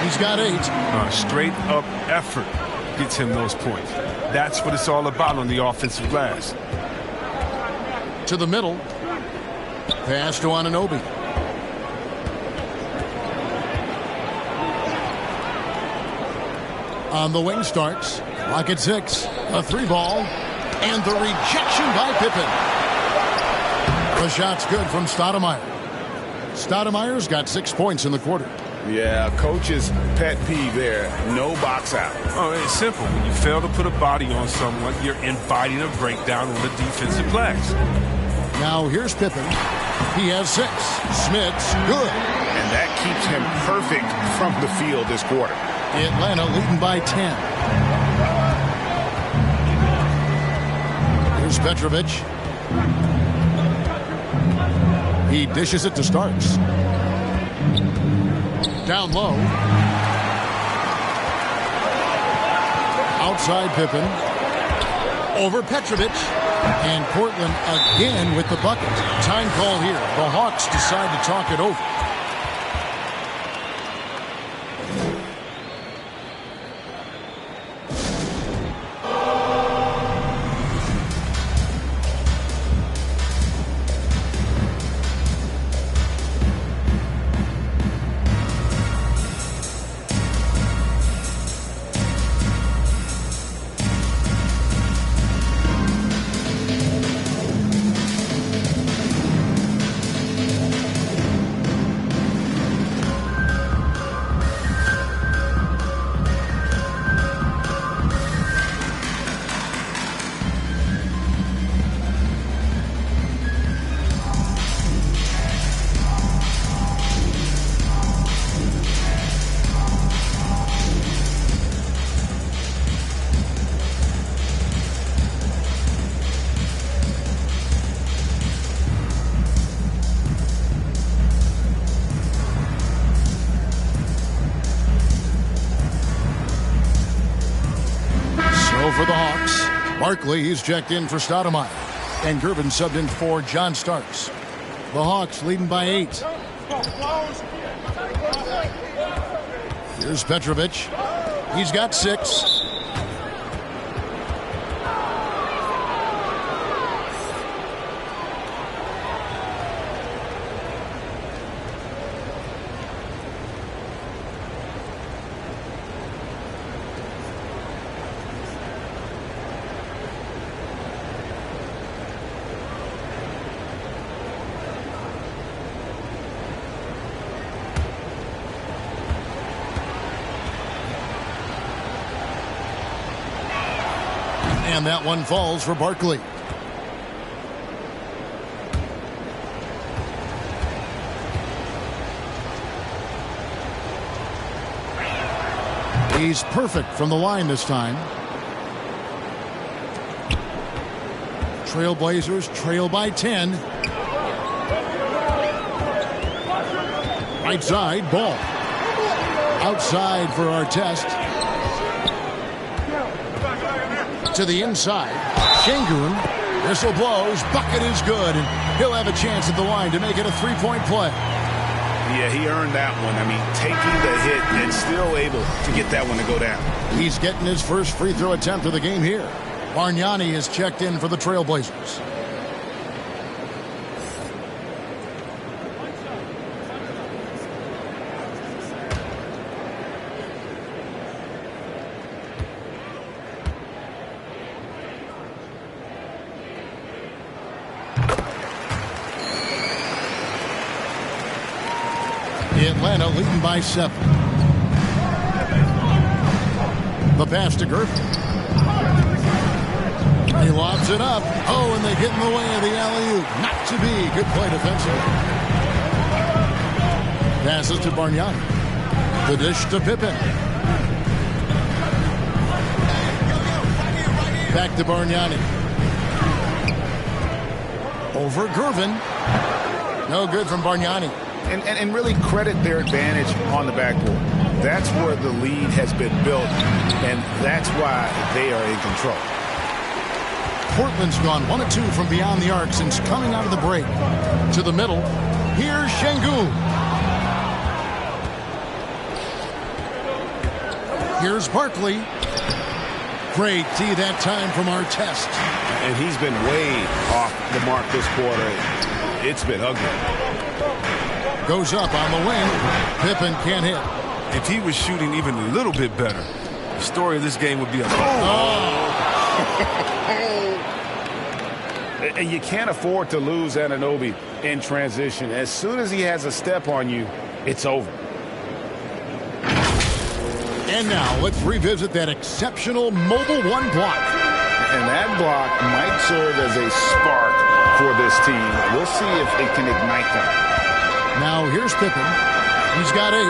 He's got 8. Straight up effort gets him those points. That's what it's all about on the offensive glass. To the middle. Pass to Anunoby. On the wing starts. Clock at 6. A 3-ball. And the rejection by Pippen. The shot's good from Stoudemire. Stoudemire's got 6 points in the quarter. Yeah, coach's pet peeve there. No box out. Oh, it's simple. When you fail to put a body on someone, you're inviting a breakdown on the defensive glass. Now here's Pippen. He has 6. Smits, good. And that keeps him perfect from the field this quarter. Atlanta leading by 10. Here's Petrovic. He dishes it to Starks. Down low. Outside Pippen. Over Petrovic. And Portland again with the bucket. Time call here. The Hawks decide to talk it over. For the Hawks, Barkley is checked in for Stoudemire, and Gervin subbed in for John Starks. The Hawks leading by 8. Here's Petrovic. He's got 6. And that one falls for Barkley. He's perfect from the line this time. Trailblazers trail by 10. Right side, Ball. Outside for Artest. To the inside. Şengün. Whistle blows. Bucket is good. And he'll have a chance at the line to make it a 3-point play. Yeah, he earned that one. I mean, taking the hit and still able to get that one to go down. He's getting his first free throw attempt of the game here. Bargnani is checked in for the Trailblazers. Atlanta leading by 7. The pass to Gervin. He lobs it up. Oh, and they get in the way of the alley-oop. Not to be. Good play defensively. Passes to Bargnani. The dish to Pippen. Back to Bargnani. Over Gervin. No good from Bargnani. And really credit their advantage on the backboard. That's where the lead has been built, and that's why they are in control. Portland's gone 1 of 2 from beyond the arc since coming out of the break. To the middle. Here's Şengün. Here's Barkley. Great D that time from Artest. And he's been way off the mark this quarter. It's been ugly. Goes up on the wing. Pippen can't hit. If he was shooting even a little bit better, the story of this game would be a And you can't afford to lose Anunoby in transition. As soon as he has a step on you, it's over. And now let's revisit that exceptional Mobile 1 block. And that block might serve as a spark for this team. We'll see if it can ignite them. Now here's Pippen. He's got 8.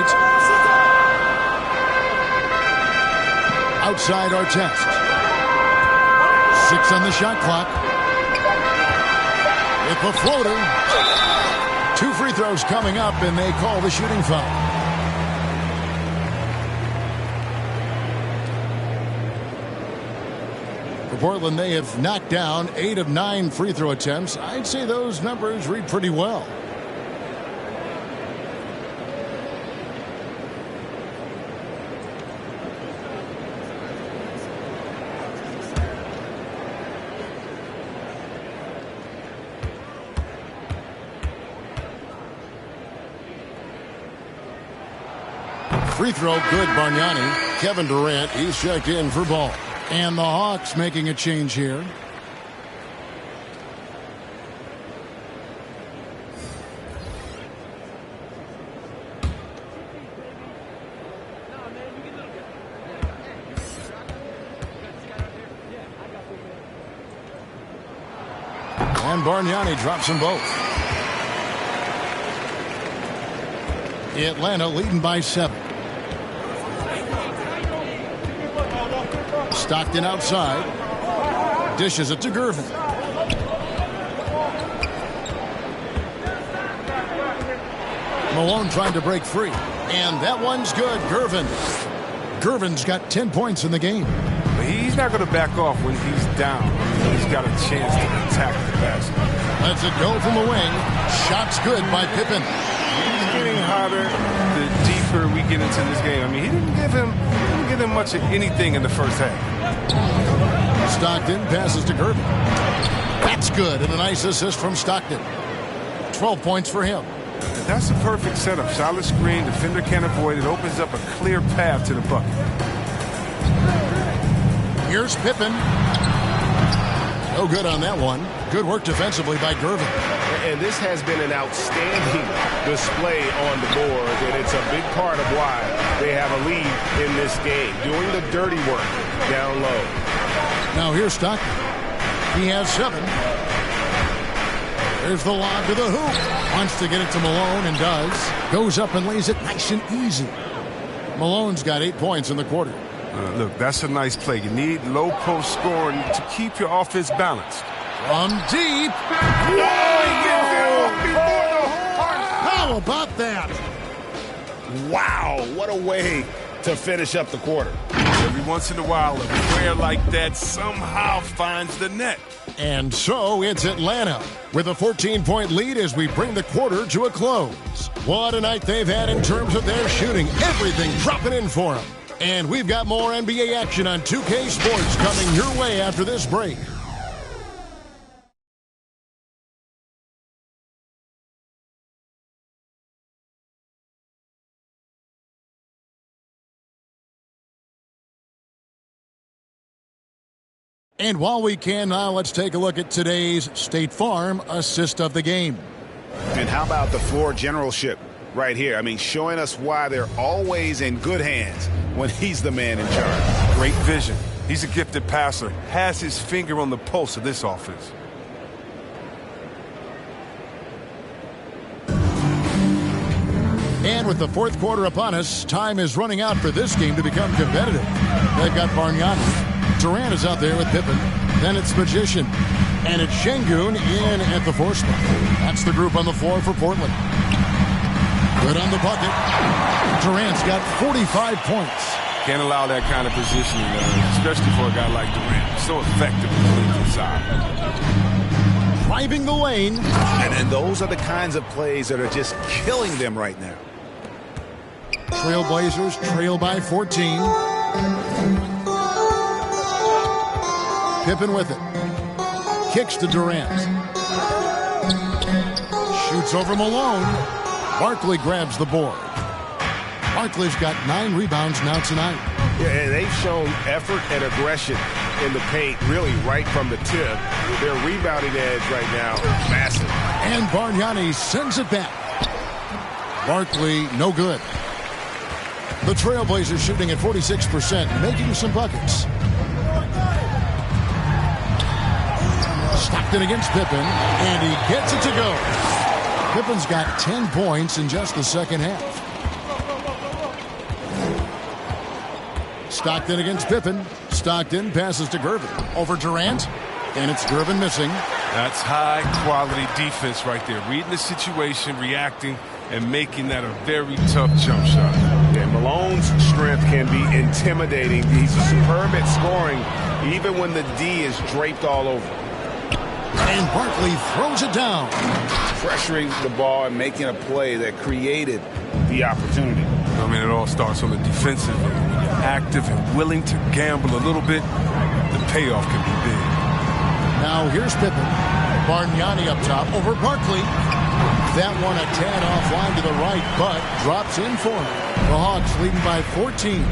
Outside Artest. 6 on the shot clock. With the floater. 2 free throws coming up, and they call the shooting foul. For Portland, they have knocked down 8 of 9 free throw attempts. I'd say those numbers read pretty well. Free throw good, Bargnani. Kevin Durant, he's checked in for ball. And the Hawks making a change here. And Bargnani drops them both. Atlanta leading by 7. Stockton outside. Dishes it to Gervin. Malone trying to break free. And that one's good. Gervin's got 10 points in the game. But he's not going to back off when he's down. He's got a chance to attack the basket. Lets it go from the wing. Shot's good by Pippen. He's getting hotter the deeper we get into this game. I mean, he didn't give him much of anything in the first half. Stockton passes to Gervin. That's good, and a nice assist from Stockton. 12 points for him. That's a perfect setup. Solid screen, defender can't avoid it. Opens up a clear path to the bucket. Here's Pippen. No good on that one. Good work defensively by Gervin. And this has been an outstanding display on the board, and it's a big part of why they have a lead in this game, doing the dirty work down low. Now here's Stockton. He has 7. There's the lob to the hoop. Wants to get it to Malone and does. Goes up and lays it nice and easy. Malone's got 8 points in the quarter. Look, that's a nice play. You need low post scoring to keep your offense balanced. From deep. How about that? Wow, what a way to finish up the quarter. Every once in a while, a player like that somehow finds the net. And so it's Atlanta with a 14-point lead as we bring the quarter to a close. What a night they've had in terms of their shooting. Everything dropping in for them. And we've got more NBA action on 2K Sports coming your way after this break. And while we can now, let's take a look at today's State Farm assist of the game. And how about the floor generalship right here? I mean, showing us why they're always in good hands when he's the man in charge. Great vision. He's a gifted passer. Has his finger on the pulse of this offense. And with the fourth quarter upon us, time is running out for this game to become competitive. They've got Bargnani. Durant is out there with Pippen. Then it's Magician. And it's Şengün in at the force spot. That's the group on the floor for Portland. Good on the bucket. Durant's got 45 points. Can't allow that kind of positioning, especially for a guy like Durant. So effective when he's inside. Driving the lane. And those are the kinds of plays that are just killing them right now. Trailblazers trail by 14. Pippen with it. Kicks to Durant. Shoots over Malone. Barkley grabs the board. Barkley's got 9 rebounds now tonight. Yeah, and they've shown effort and aggression in the paint, really right from the tip. Their rebounding edge right now, massive. And Bargnani sends it back. Barkley, no good. The Trailblazers shooting at 46%, making some buckets. Stockton against Pippen, and he gets it to go. Pippen's got 10 points in just the second half. Stockton against Pippen. Stockton passes to Gervin. Over Durant, and it's Gervin missing. That's high-quality defense right there. Reading the situation, reacting, and making that a very tough jump shot. Yeah, Malone's strength can be intimidating. He's superb at scoring, even when the D is draped all over. And Barkley throws it down. Pressuring the ball and making a play that created the opportunity. I mean, it all starts on the defensive end. When you're active and willing to gamble a little bit, the payoff can be big. Now here's Pippen. Bargnani up top over Barkley. That one a tad offline to the right, but drops in for him. The Hawks leading by 14.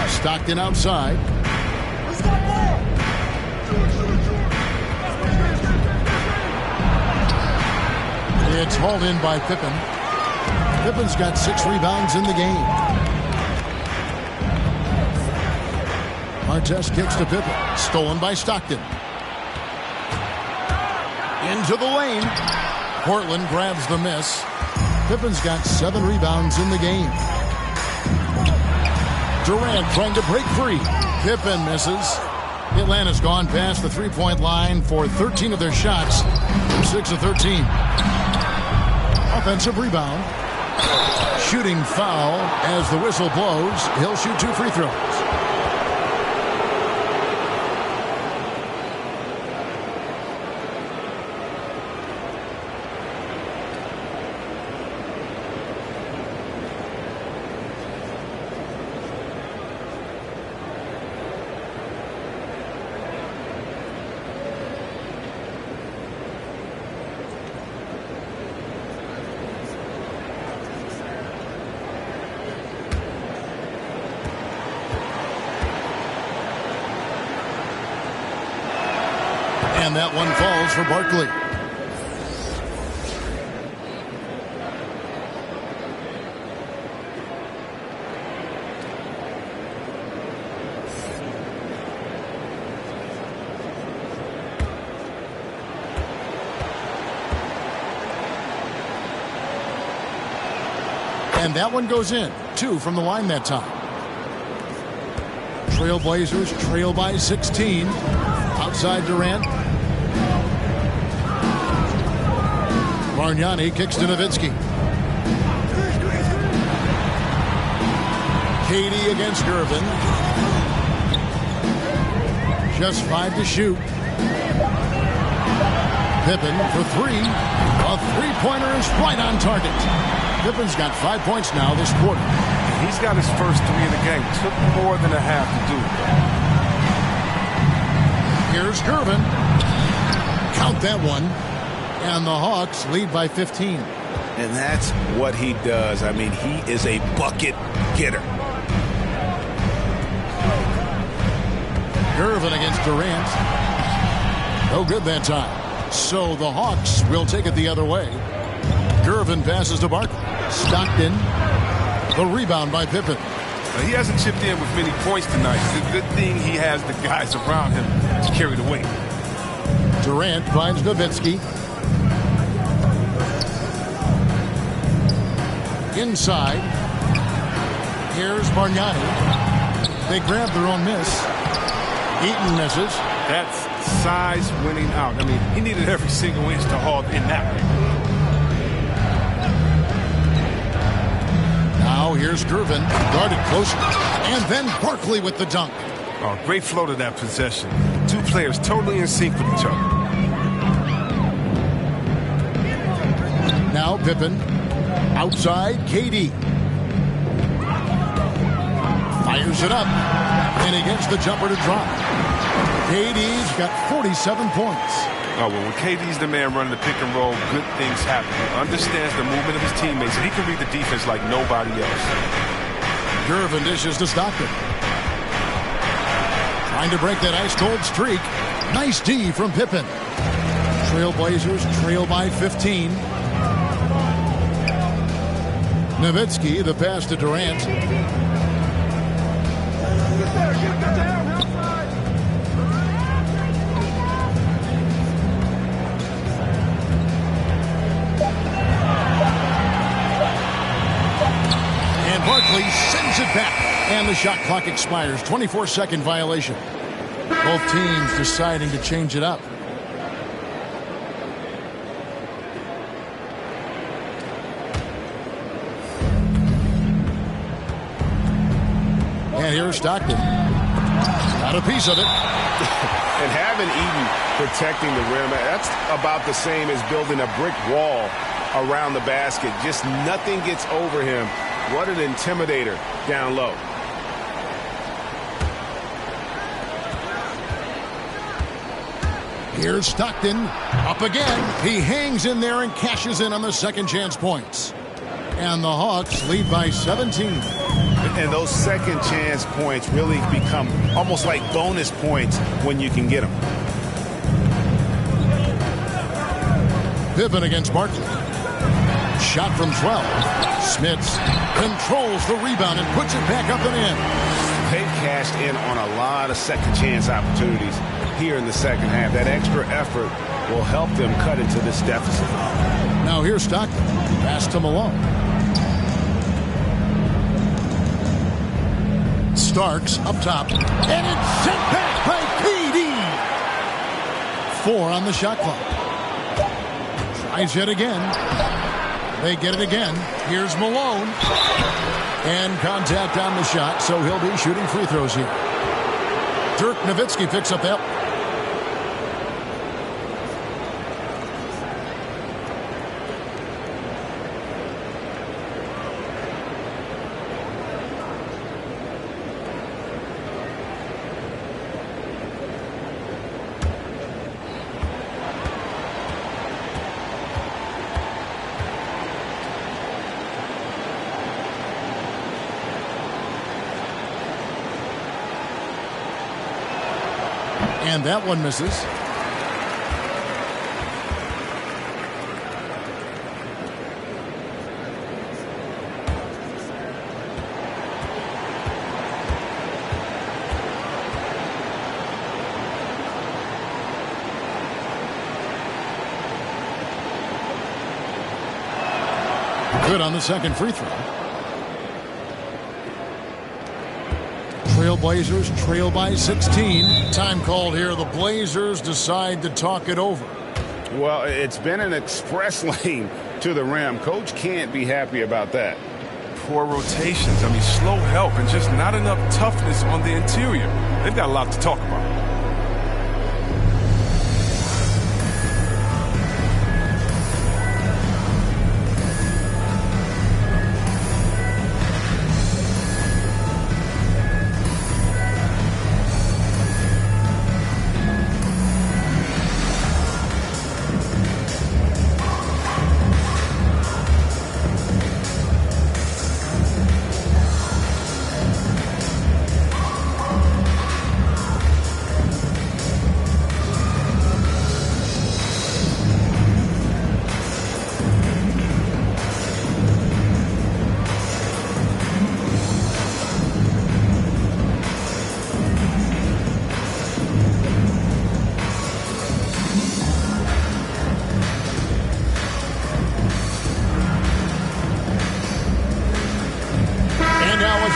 Stockton outside. It's hauled in by Pippen. Pippen's got 6 rebounds in the game. Artest kicks to Pippen. Stolen by Stockton. Into the lane. Portland grabs the miss. Pippen's got 7 rebounds in the game. Durant trying to break free. Pippen misses. Atlanta's gone past the three-point line for 13 of their shots. 6 of 13. Offensive rebound. Shooting foul as the whistle blows. He'll shoot 2 free throws. And that one falls for Barkley. And that one goes in. 2 from the line that time. Trailblazers trail by 16. Outside Durant. Bargnani kicks to Nowitzki. Katie against Gervin. Just 5 to shoot. Pippen for 3. A three-pointer is right on target. Pippen's got 5 points now this quarter. He's got his first 3 in the game. Took more than a half to do it. Here's Gervin. Count that one. And the Hawks lead by 15. And that's what he does. I mean, he is a bucket getter. Gervin against Durant. No good that time. So the Hawks will take it the other way. Gervin passes to Barkley. Stockton. The rebound by Pippen. He hasn't chipped in with many points tonight. It's a good thing he has the guys around him to carry the weight. Durant finds Nowitzki. Inside. Here's Bargnani. They grab their own miss. Eaton misses. That's size winning out. I mean, he needed every single inch to haul in that one. Now here's Gervin, guarded closely. And then Barkley with the dunk. Oh, great flow to that possession. Two players totally in sync with each other. Now Pippen. Outside, KD. Fires it up. And he gets the jumper to drop. KD's got 47 points. Oh, well, when KD's the man running the pick and roll, good things happen. He understands the movement of his teammates, and he can read the defense like nobody else. Gervin dishes to Stockton. Trying to break that ice-cold streak. Nice D from Pippen. Trailblazers trail by 15. Nowitzki, the pass to Durant. And Barkley sends it back. And the shot clock expires. 24-second violation. Both teams deciding to change it up. And here's Stockton. Got a piece of it. And having Eaton protecting the rim, that's about the same as building a brick wall around the basket. Just nothing gets over him. What an intimidator down low. Here's Stockton. Up again. He hangs in there and cashes in on the second chance points. And the Hawks lead by 17. And those second chance points really become almost like bonus points when you can get them. Pippen against Barkley. Shot from 12. Smits controls the rebound and puts it back up and in. They've cashed in on a lot of second chance opportunities here in the second half. That extra effort will help them cut into this deficit. Now here's Stockton. Pass to Malone. Starks up top. And it's sent back by KD. 4 on the shot clock. Tries it again. They get it again. Here's Malone. And contact on the shot, so he'll be shooting free throws here. Dirk Nowitzki picks up that. And that one misses. Good on the second free throw. Trailblazers trail by 16. Time called here. The Blazers decide to talk it over. Well, it's been an express lane to the rim. Coach can't be happy about that. Poor rotations. I mean, slow help and just not enough toughness on the interior. They've got a lot to talk about.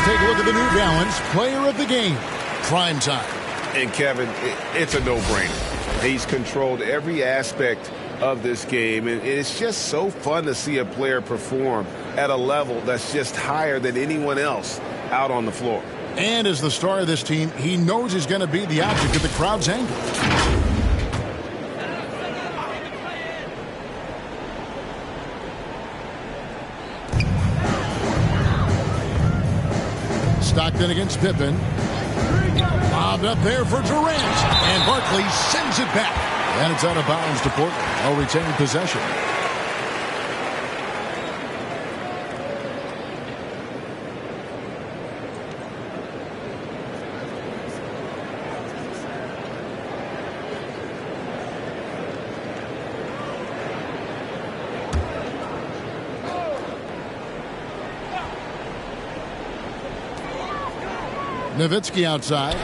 Take a look at the New Balance Player of the Game. Prime time. And Kevin, it's a no-brainer. He's controlled every aspect of this game, and it's just so fun to see a player perform at a level that's just higher than anyone else out on the floor. And as the star of this team, he knows he's going to be the object of the crowd's anger. Stockton against Pippen. Bobbed up there for Durant. And Barkley sends it back. And it's out of bounds to Portland. While retaining possession. Nowitzki outside.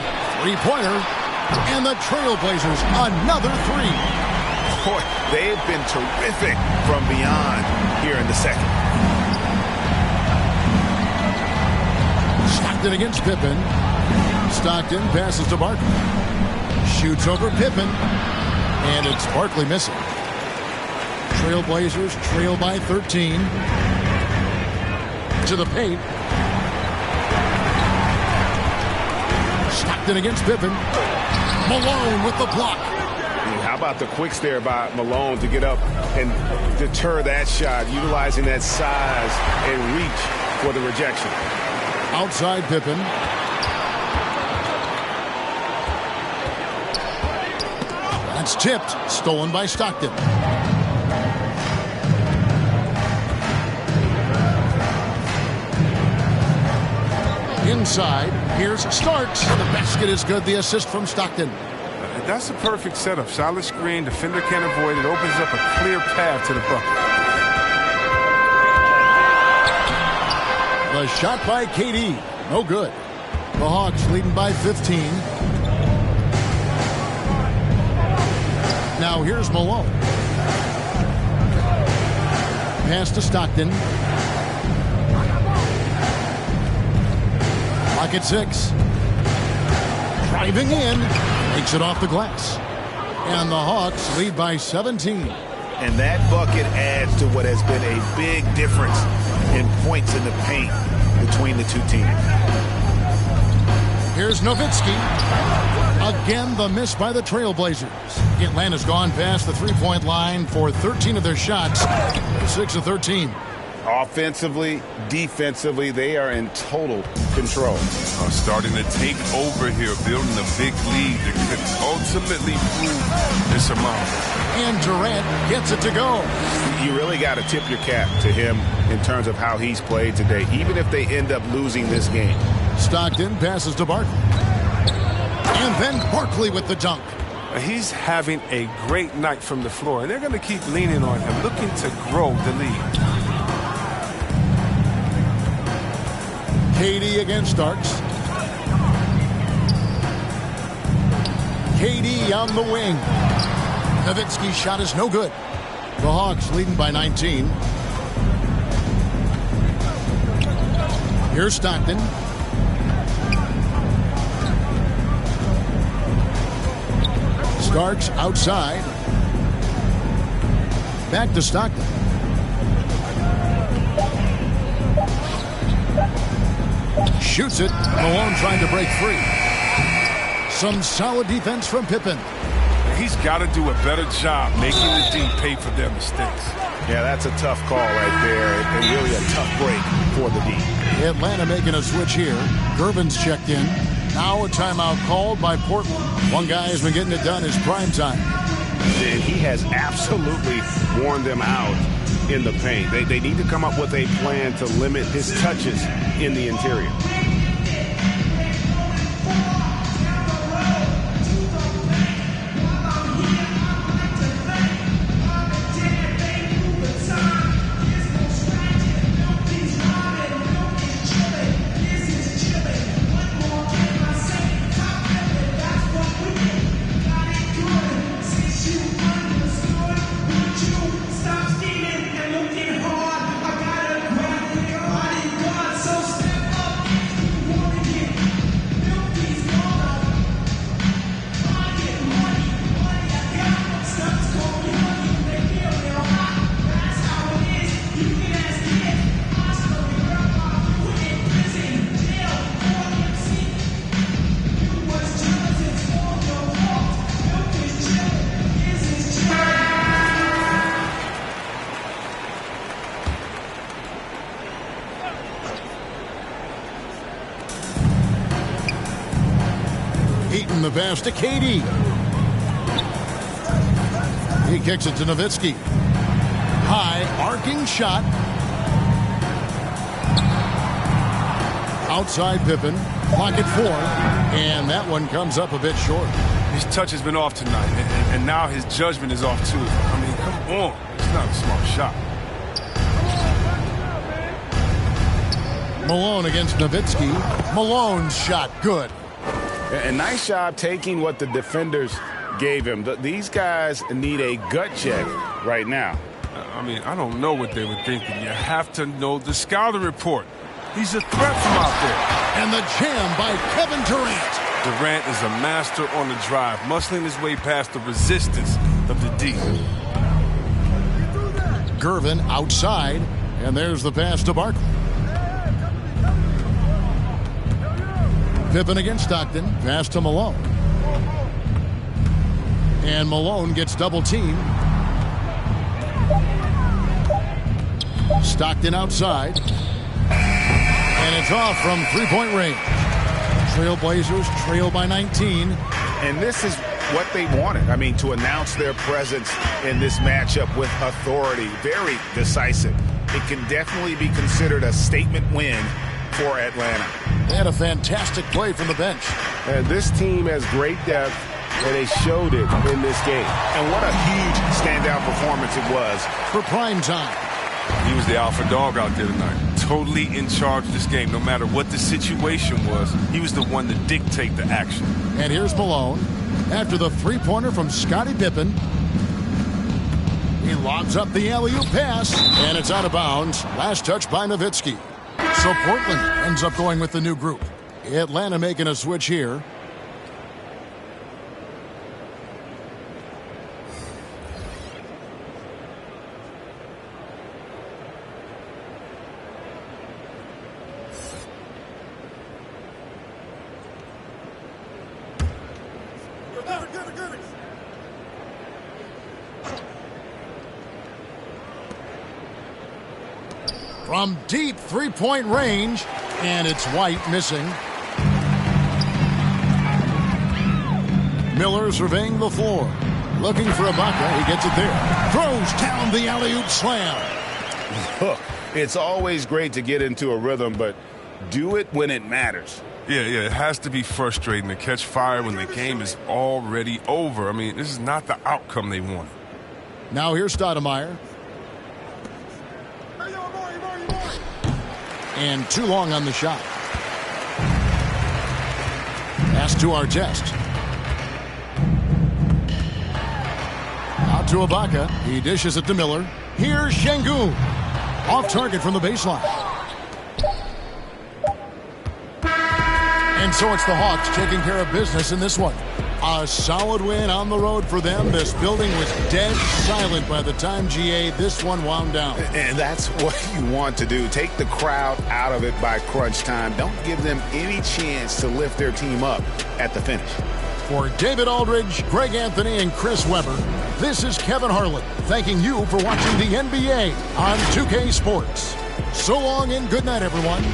Three-pointer. And the Trailblazers, another three. Boy, they've been terrific from beyond here in the second. Stockton against Pippen. Stockton passes to Barkley. Shoots over Pippen. And it's Barkley missing. Trailblazers trail by 13. To the paint. Stockton against Pippen. Malone with the block. How about the quicks there by Malone to get up and deter that shot, utilizing that size and reach for the rejection. Outside Pippen. That's tipped. Stolen by Stockton. Inside, here's Starks. The basket is good. The assist from Stockton. That's a perfect setup. Solid screen. Defender can't avoid it. Opens up a clear path to the bucket. The shot by KD. No good. The Hawks leading by 15. Now here's Malone. Pass to Stockton. Clock at 6. Driving in. Takes it off the glass. And the Hawks lead by 17. And that bucket adds to what has been a big difference in points in the paint between the two teams. Here's Nowitzki. Again, the miss by the Trailblazers. Atlanta's gone past the three-point line for 13 of their shots. 6 of 13. Offensively, defensively, they are in total control. Starting to take over here, building a big lead that could ultimately prove insurmountable. And Durant gets it to go. You really got to tip your cap to him in terms of how he's played today, even if they end up losing this game. Stockton passes to Barkley. And then Barkley with the dunk. He's having a great night from the floor, and they're going to keep leaning on him, looking to grow the lead. KD against Starks. KD on the wing. Nowitzki's shot is no good. The Hawks leading by 19. Here's Stockton. Starks outside. Back to Stockton. Shoots it. Malone trying to break free. Some solid defense from Pippen. He's got to do a better job making the D pay for their mistakes. Yeah, that's a tough call right there, and really a tough break for the D. Atlanta making a switch here. Gervin's checked in. Now a timeout called by Portland. One guy has been getting it done his prime time. And he has absolutely worn them out in the paint. They need to come up with a plan to limit his touches in the interior. pass to Katie. He kicks it to Nowitzki. High, arcing shot. Outside Pippen. Pocket 4. And that one comes up a bit short. His touch has been off tonight, and now his judgment is off too. I mean, come on. It's not a smart shot. Malone against Nowitzki. Malone's shot, good. A nice job taking what the defenders gave him. These guys need a gut check right now. I mean, I don't know what they were thinking. You have to know the scouting report. He's a threat from out there. And the jam by Kevin Durant. Durant is a master on the drive, muscling his way past the resistance of the D. Gervin outside, and there's the pass to Barkley. Pippen against Stockton, pass to Malone. And Malone gets double teamed. Stockton outside. And it's off from three-point range. Trailblazers trail by 19. And this is what they wanted. I mean, to announce their presence in this matchup with authority. Very decisive. It can definitely be considered a statement win for Atlanta. They had a fantastic play from the bench. And this team has great depth, and they showed it in this game. And what a huge standout performance it was. For prime time. He was the alpha dog out there tonight. Totally in charge of this game. No matter what the situation was, he was the one to dictate the action. And here's Malone. After the three-pointer from Scottie Pippen. He lobs up the alley-oop pass, and it's out of bounds. Last touch by Nowitzki. So Portland ends up going with the new group. Atlanta making a switch here. From deep three-point range, and it's White missing. Miller surveying the floor. Looking for Ibaka. He gets it there. Throws down the alley-oop slam. Look, it's always great to get into a rhythm, but do it when it matters. Yeah, it has to be frustrating to catch fire when the game is already over. I mean, this is not the outcome they wanted. Now here's Stoudemire. And too long on the shot. Pass to Artest. Out to Ibaka. He dishes it to Miller. Here's Şengün. Off target from the baseline. And so it's the Hawks taking care of business in this one. A solid win on the road for them. This building was dead silent by the time, GA, this one wound down. And that's what you want to do. Take the crowd out of it by crunch time. Don't give them any chance to lift their team up at the finish. For David Aldridge, Greg Anthony, and Chris Webber, this is Kevin Harlan thanking you for watching the NBA on 2K Sports. So long and good night, everyone.